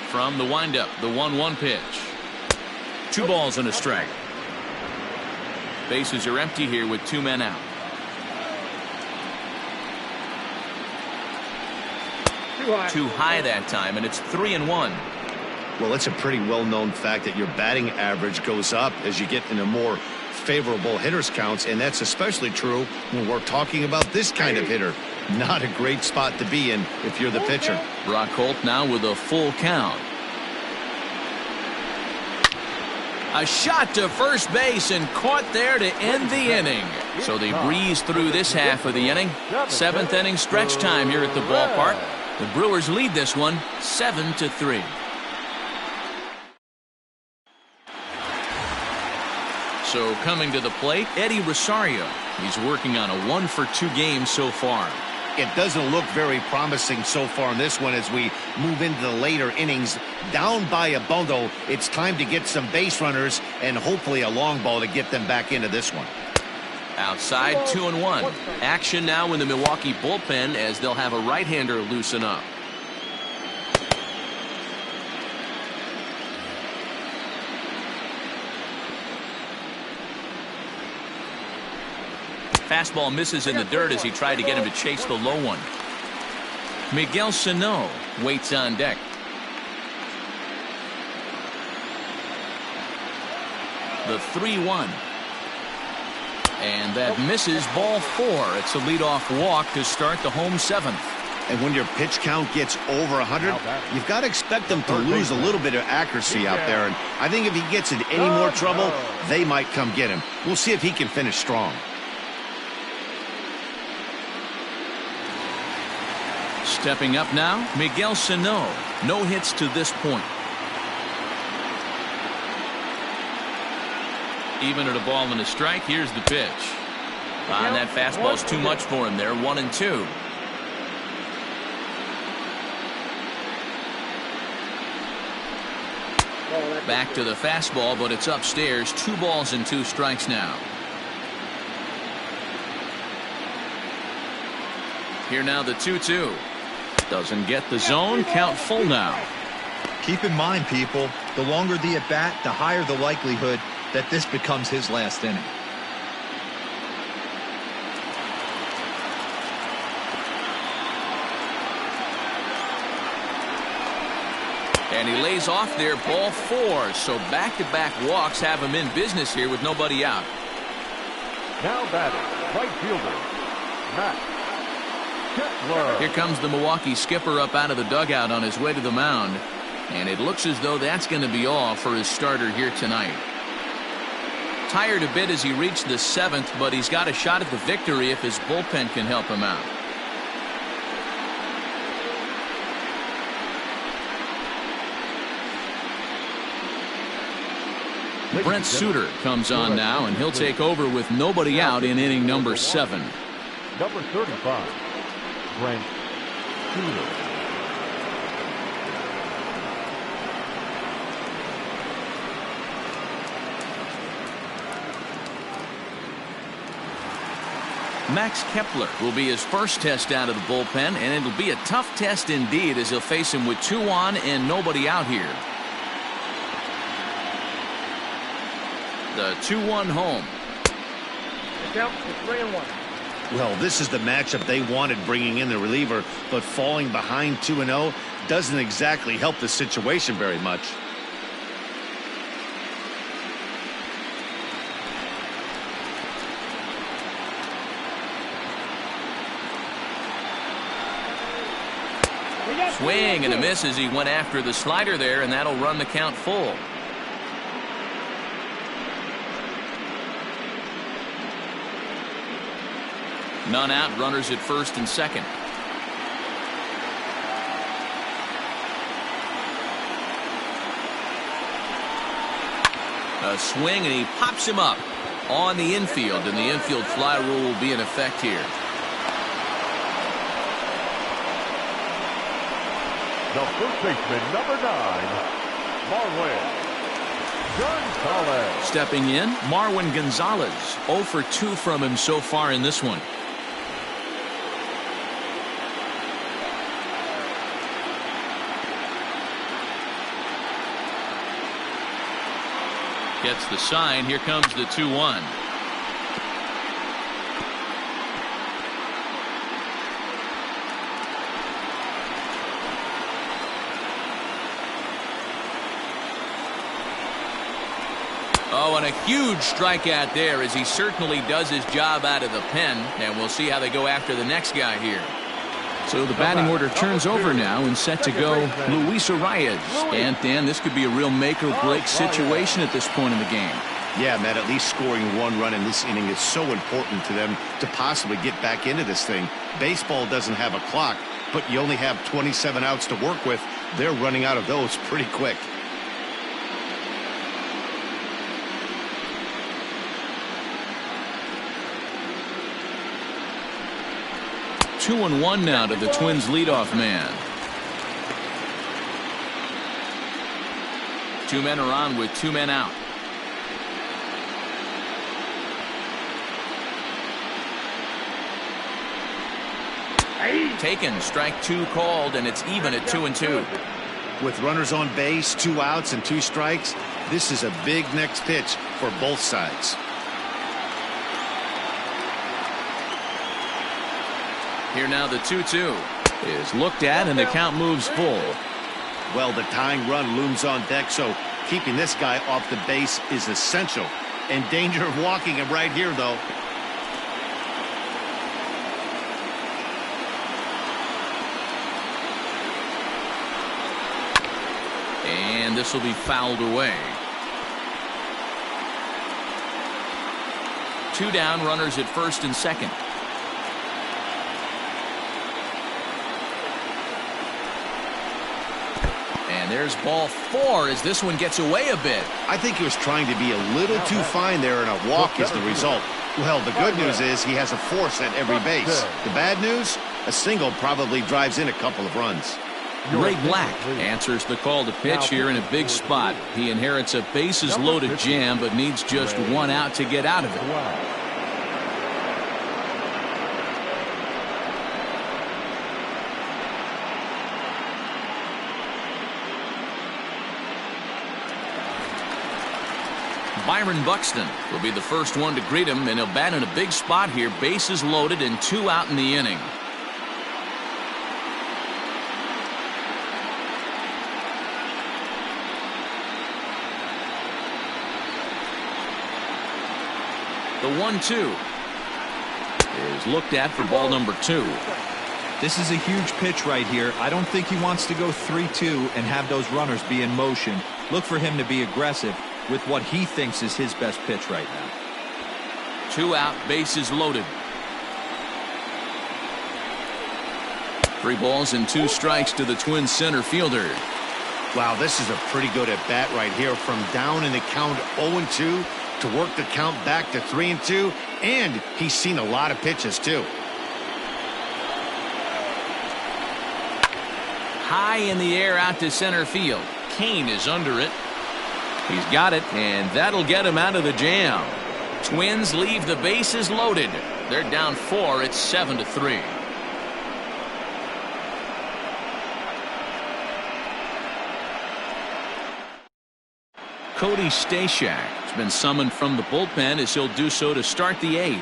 From the windup, the 1-1 pitch. 2 balls and a strike. Bases are empty here with 2 men out. Too high that time, and it's 3-1. Well, it's a pretty well-known fact that your batting average goes up as you get into more favorable hitters counts, and that's especially true when we're talking about this kind of hitter. Not a great spot to be in if you're the pitcher. Brock Holt now with a full count. A shot to first base and caught there to end the inning. So they breeze through this half of the inning. 7th inning stretch time here at the ballpark. The Brewers lead this one 7-3. So coming to the plate, Eddie Rosario. He's working on a 1-for-2 game so far. it doesn't look very promising so far in this one as we move into the later innings. Down by a bundle, it's time to get some base runners and hopefully a long ball to get them back into this one. Outside, 2-1. Action now in the Milwaukee bullpen as they'll have a right-hander loosen up. Fastball misses in the dirt as he tried to get him to chase the low one. Miguel Sano waits on deck. The 3-1. And that misses, ball 4. It's a leadoff walk to start the home 7th. And when your pitch count gets over 100, you've got to expect them to lose a little bit of accuracy out there. And I think if he gets in any more trouble, they might come get him. We'll see if he can finish strong. Stepping up now, Miguel Sano. No hits to this point. Even at a ball and a strike, here's the pitch. And that fastball's too much for him there, 1-2. Back to the fastball, but it's upstairs. 2 balls and 2 strikes now. Here now the 2-2. Doesn't get the zone. Count full now. Keep in mind, people, the longer the at-bat, the higher the likelihood that this becomes his last inning. And he lays off there, ball 4. So back-to-back walks have him in business here with nobody out. Now batting, right fielder, Matt Kepler. Here comes the Milwaukee skipper up out of the dugout on his way to the mound. And it looks as though that's going to be all for his starter here tonight. Tired a bit as he reached the 7th, but he's got a shot at the victory if his bullpen can help him out. Brent Suter comes on now, and he'll take over with nobody out in inning number 7. Number 35, Brent Suter. Max Kepler will be his first test out of the bullpen, and it'll be a tough test indeed as he'll face him with 2 on and nobody out here. The 2-1 home. Count for 3-1. Well, this is the matchup they wanted, bringing in the reliever, but falling behind 2-0 doesn't exactly help the situation very much. Swing and a miss as he went after the slider there, and that'll run the count full. None out, runners at first and second. A swing, and he pops him up on the infield, and the infield fly rule will be in effect here. The first baseman, number 9, Marwin Gonzalez. Stepping in, Marwin Gonzalez. 0 for 2 from him so far in this one. Gets the sign. Here comes the 2-1. Oh, and a huge strikeout there as he certainly does his job out of the pen. And we'll see how they go after the next guy here. So the batting order turns over now and set to go Luis Arias. And Dan, this could be a real make or break situation at this point in the game. Yeah, Matt, at least scoring 1 run in this inning is so important to them to possibly get back into this thing. Baseball doesn't have a clock, but you only have 27 outs to work with. They're running out of those pretty quick. 2-1 now to the Twins leadoff man. Two men are on with two men out. Taken, strike two called, and it's even at 2-2. With runners on base, 2 outs and 2 strikes, this is a big next pitch for both sides. Here now the 2-2 is looked at, and the count moves full. Well, the tying run looms on deck, so keeping this guy off the base is essential. In danger of walking him right here, though. And this will be fouled away. 2 down, runners at first and second. And there's ball 4 as this one gets away a bit. I think he was trying to be a little too fine there, and a walk is the result. Well, the good news is he has a force at every base. The bad news, a single probably drives in a couple of runs. Ray Black answers the call to pitch here in a big spot. He inherits a bases loaded jam, but needs just 1 out to get out of it. Byron Buxton will be the first one to greet him, and he'll bat in a big spot here. Bases loaded and 2 out in the inning. The 1-2 is looked at for ball number 2. This is a huge pitch right here. I don't think he wants to go 3-2 and have those runners be in motion. Look for him to be aggressive with what he thinks is his best pitch right now. 2 out, bases loaded. 3 balls and 2 strikes to the Twins center fielder. Wow, this is a pretty good at bat right here. From down in the count 0-2 to work the count back to 3-2, and he's seen a lot of pitches too. High in the air out to center field. Cain is under it. He's got it, and that'll get him out of the jam. Twins leave the bases loaded. They're down 4. It's 7-3. Cody Stashak has been summoned from the bullpen as he'll do so to start the 8th.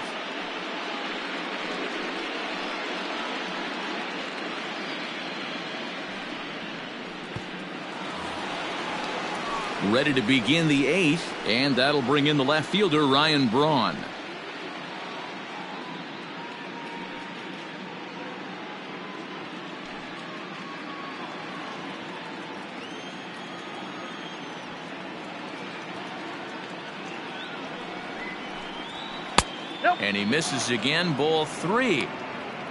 Ready to begin the 8th, and that'll bring in the left fielder Ryan Braun. And he misses again, ball 3.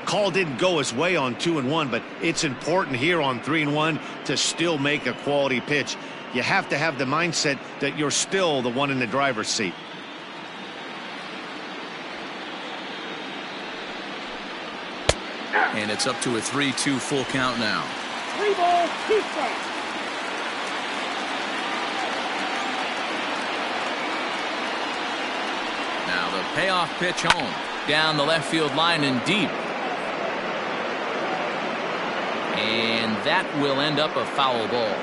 Call didn't go his way on 2-1, but it's important here on 3-1 to still make a quality pitch. You have to have the mindset that you're still the one in the driver's seat. And it's up to a 3-2 full count now. 3 balls, 2 strikes. Now the payoff pitch home. Down the left field line and deep. And that will end up a foul ball.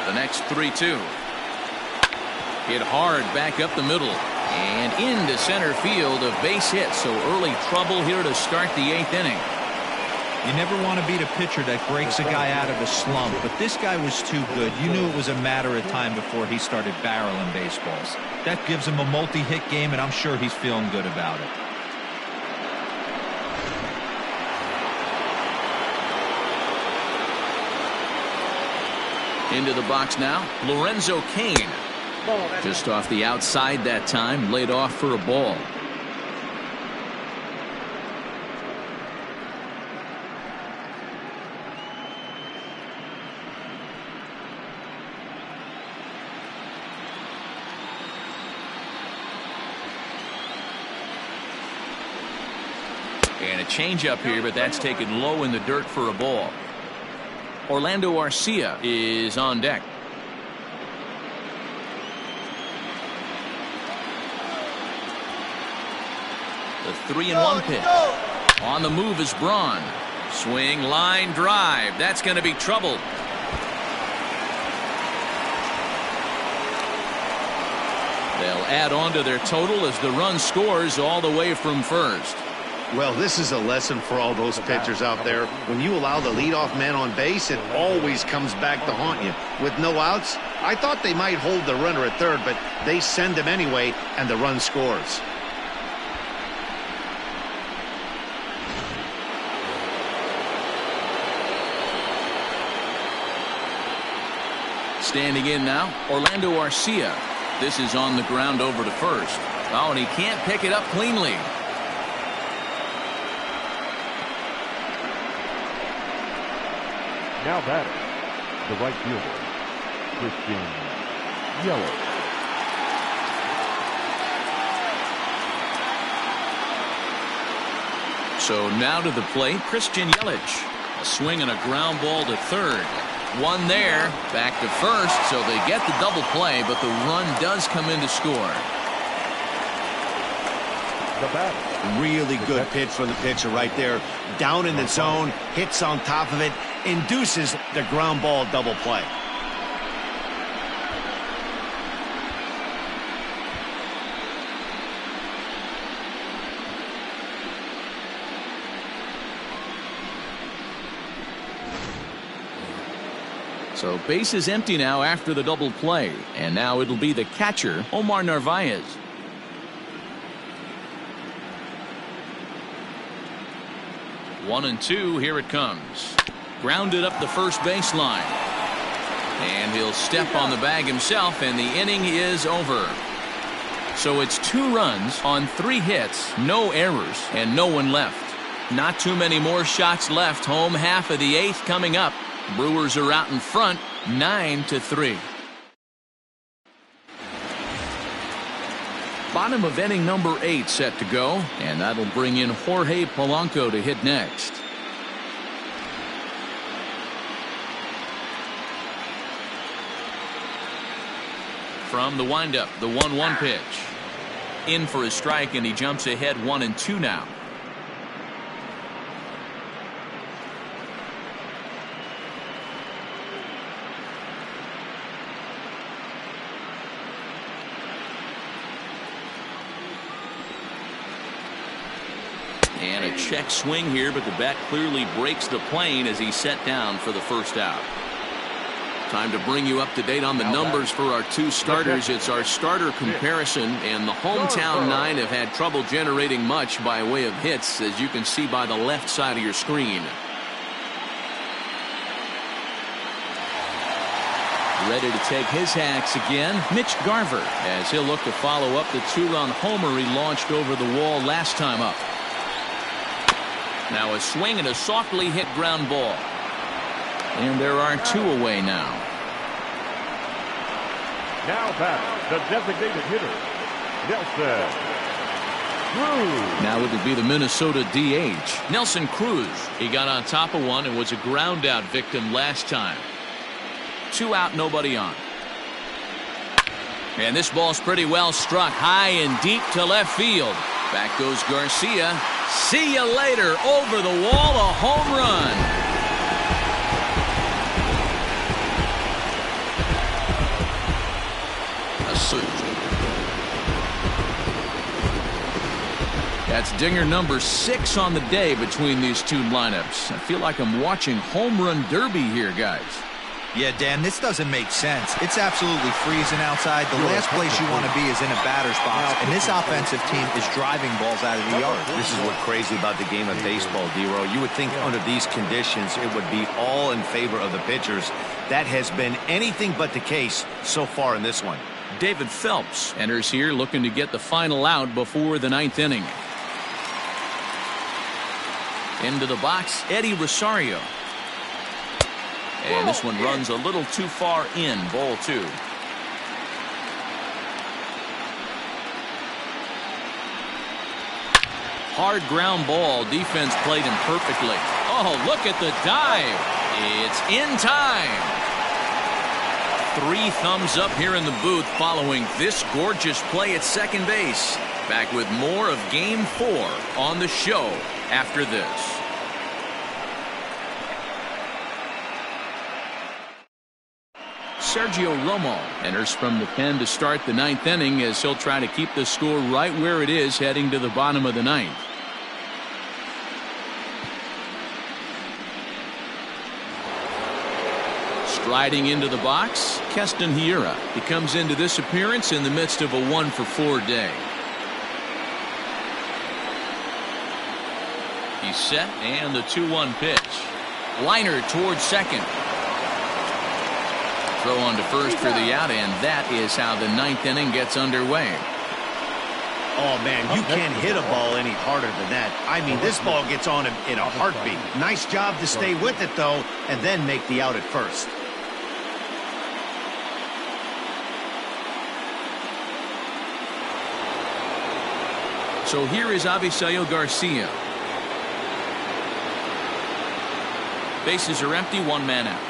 The next 3-2. Hit hard back up the middle. And into center field, a base hit. So early trouble here to start the 8th inning. You never want to beat a pitcher that breaks a guy out of a slump, but this guy was too good. You knew it was a matter of time before he started barreling baseballs. That gives him a multi-hit game, and I'm sure he's feeling good about it. Into the box now, Lorenzo Cain. Just off the outside that time, laid off for a ball. And a changeup here, but that's taken low in the dirt for a ball. Orlando Arcia is on deck. The 3-1 pitch. On the move is Braun. Swing, line, drive. That's going to be trouble. They'll add on to their total as the run scores all the way from first. Well, this is a lesson for all those pitchers out there. When you allow the leadoff man on base, it always comes back to haunt you. With no outs, I thought they might hold the runner at third, but they send him anyway, and the run scores. Standing in now, Orlando Arcia. This is on the ground over to first. Oh, and he can't pick it up cleanly. Now batting, the right fielder, Christian Yelich. So now to the plate, Christian Yelich. A swing and a ground ball to third. One there, back to first, so they get the double play, but the run does come in to score. Really good pitch from the pitcher right there. Down in the zone, hits on top of it, induces the ground ball double play. So base is empty now after the double play, and now it'll be the catcher, Omar Narvaez. One and two, here it comes. Grounded up the first baseline. And he'll step on the bag himself, and the inning is over. So it's 2 runs on 3 hits, no errors, and no one left. Not too many more shots left. Home half of the 8th coming up. Brewers are out in front, 9-3. Bottom of inning number 8 set to go, and that'll bring in Jorge Polanco to hit next. From the windup, the 1-1 pitch. In for a strike, and he jumps ahead 1-2 now. And a check swing here, but the bat clearly breaks the plane as he's set down for the first out. Time to bring you up to date on the numbers for our 2 starters. It's our starter comparison, and the hometown 9 have had trouble generating much by way of hits, as you can see by the left side of your screen. Ready to take his hacks again, Mitch Garver, as he'll look to follow up the 2-run homer he launched over the wall last time up. Now a swing and a softly hit ground ball. And there are 2 away now. Now back, the designated hitter, Nelson Cruz. Now it'll be the Minnesota DH, Nelson Cruz. He got on top of one and was a ground out victim last time. 2 out, nobody on. And this ball's pretty well struck high and deep to left field. Back goes Garcia. See you later. Over the wall, a home run. A suit. That's dinger number 6 on the day between these 2 lineups. I feel like I'm watching home run derby here, guys. Yeah, Dan, this doesn't make sense. It's absolutely freezing outside. The last place you want to be is in a batter's box, and this offensive team is driving balls out of the yard. This is what's crazy about the game of baseball, D-Row. You would think under these conditions it would be all in favor of the pitchers. That has been anything but the case so far in this one. David Phelps enters here looking to get the final out before the 9th inning. Into the box, Eddie Rosario. And this one runs a little too far in, ball 2. Hard ground ball. Defense played him perfectly. Oh, look at the dive. It's in time. 3 thumbs up here in the booth following this gorgeous play at second base. Back with more of Game 4 on the show after this. Sergio Romo enters from the pen to start the 9th inning as he'll try to keep the score right where it is heading to the bottom of the 9th. Striding into the box, Keston Hiura. He comes into this appearance in the midst of a 1-for-4 day. He's set, and the 2-1 pitch. Liner towards second. Throw on to first for the out, and that is how the 9th inning gets underway. Oh, man, you can't hit a ball any harder than that. I mean, this ball gets on him in a heartbeat. Nice job to stay with it, though, and then make the out at first. So here is Avisail Garcia. Bases are empty, 1 man out.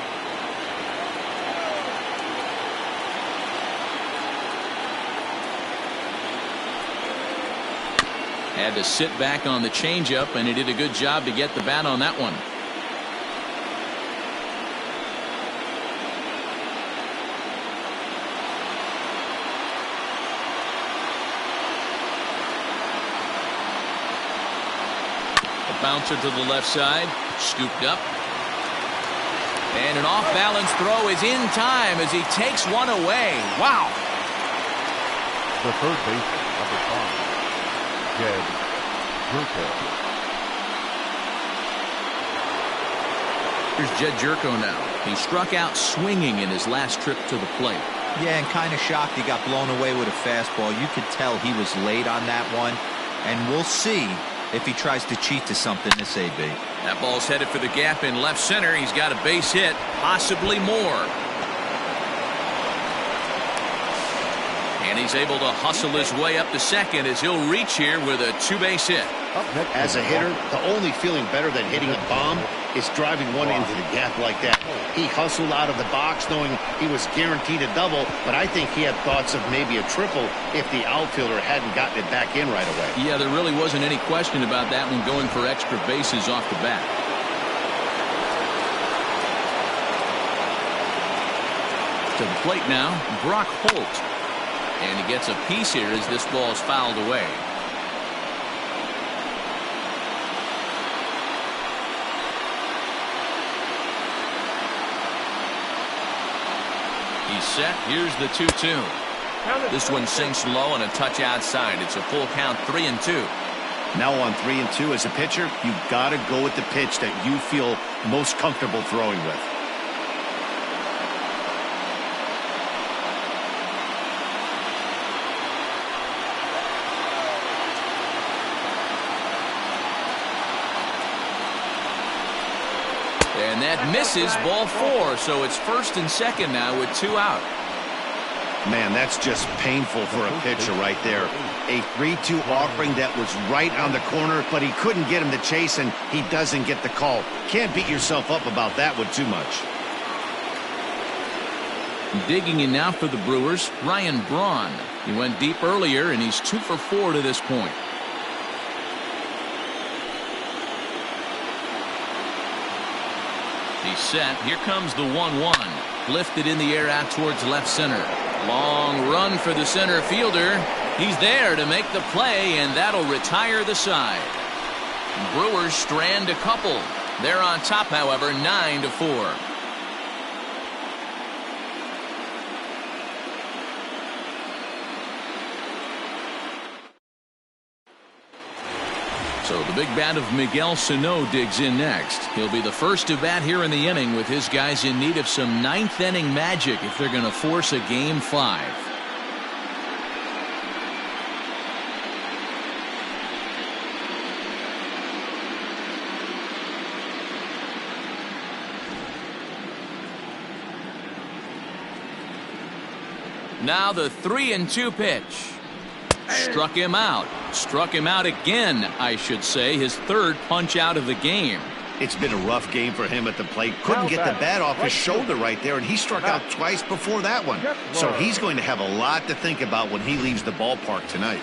Had to sit back on the changeup, and he did a good job to get the bat on that one. A bouncer to the left side, scooped up. And an off-balance throw is in time as he takes one away. Wow. The third baseman, number 5. Jedd Gyorko. Here's Jedd Gyorko now. He struck out swinging in his last trip to the plate. Yeah, and kind of shocked he got blown away with a fastball. You could tell he was late on that one, and we'll see if he tries to cheat to something this AB. That ball's headed for the gap in left center. He's got a base hit, possibly more. And he's able to hustle his way up to second as he'll reach here with a 2-base hit. As a hitter, the only feeling better than hitting a bomb is driving one into the gap like that. He hustled out of the box knowing he was guaranteed a double, but I think he had thoughts of maybe a triple if the outfielder hadn't gotten it back in right away. Yeah, there really wasn't any question about that one, going for extra bases off the bat. To the plate now, Brock Holt. And he gets a piece here as this ball is fouled away. He's set. Here's the 2-2. This one sinks low and a touch outside. It's a full count, 3-2. Now on 3-2 as a pitcher, you got to go with the pitch that you feel most comfortable throwing with. And that misses, ball 4, so it's first and second now with 2 out. Man, that's just painful for a pitcher right there. A 3-2 offering that was right on the corner, but he couldn't get him to chase, and he doesn't get the call. Can't beat yourself up about that one too much. Digging in now for the Brewers, Ryan Braun. He went deep earlier, and he's 2 for 4 to this point. He's set. Here comes the 1-1. Lifted in the air out towards left center. Long run for the center fielder. He's there to make the play, and that'll retire the side. Brewers strand a couple. They're on top, however, 9-4. So the big bat of Miguel Sano digs in next. He'll be the first to bat here in the inning with his guys in need of some 9th inning magic if they're going to force a Game 5. Now the 3-2 pitch. Struck him out. Struck him out again, I should say. His third punch out of the game. It's been a rough game for him at the plate. Couldn't get the bat off his shoulder right there, and he struck out twice before that one. So he's going to have a lot to think about when he leaves the ballpark tonight.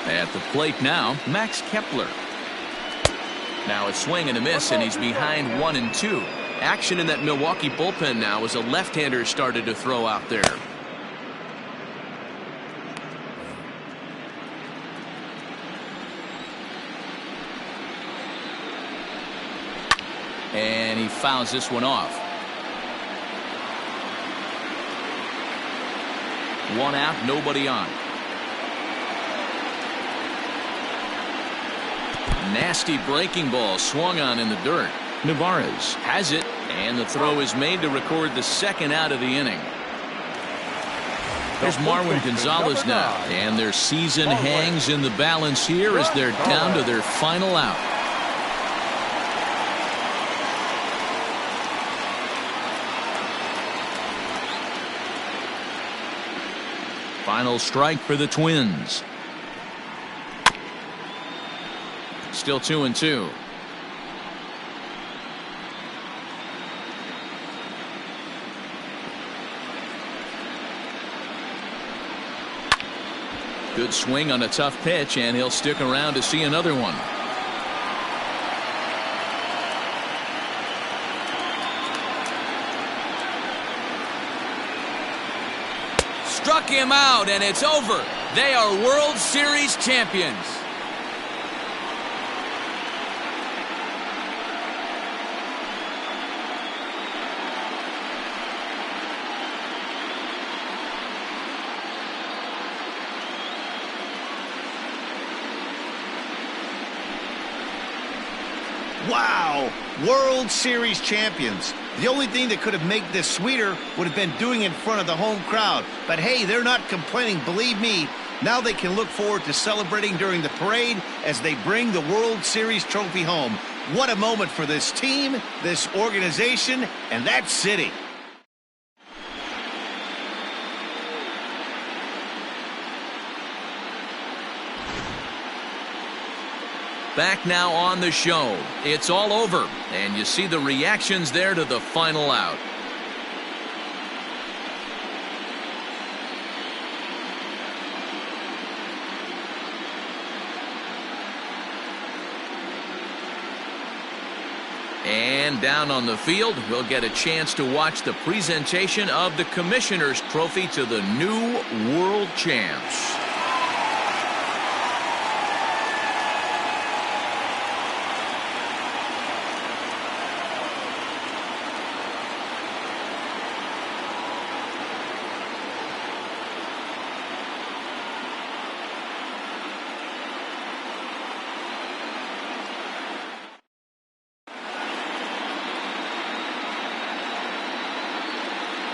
At the plate now, Max Kepler. Now a swing and a miss, and he's behind 1-2. Action in that Milwaukee bullpen now as a left-hander started to throw out there. And he fouls this one off. 1 out, nobody on. Nasty breaking ball swung on in the dirt. Navarez has it, and the throw is made to record the second out of the inning. There's Marwin Gonzalez now, and their season hangs in the balance here as they're down to their final out. Final strike for the Twins. Still 2-2. Good swing on a tough pitch, and he'll stick around to see another one. Struck him out, and it's over. They are World Series champions. Wow! World Series champions. The only thing that could have made this sweeter would have been doing it in front of the home crowd. But hey, they're not complaining, believe me. Now they can look forward to celebrating during the parade as they bring the World Series trophy home. What a moment for this team, this organization, and that city. Back now on the show. It's all over, and you see the reactions there to the final out. And down on the field, we'll get a chance to watch the presentation of the Commissioner's Trophy to the new World Champs.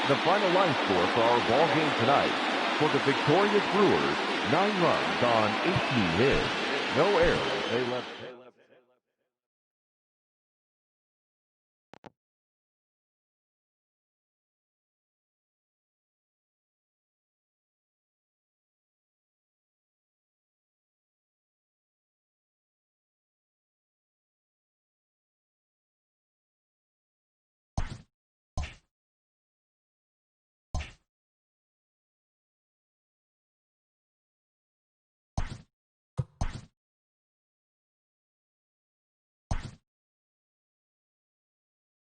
The final line score for our ball game tonight. For the victorious Brewers, 9 runs on 18 hits. No errors. They left.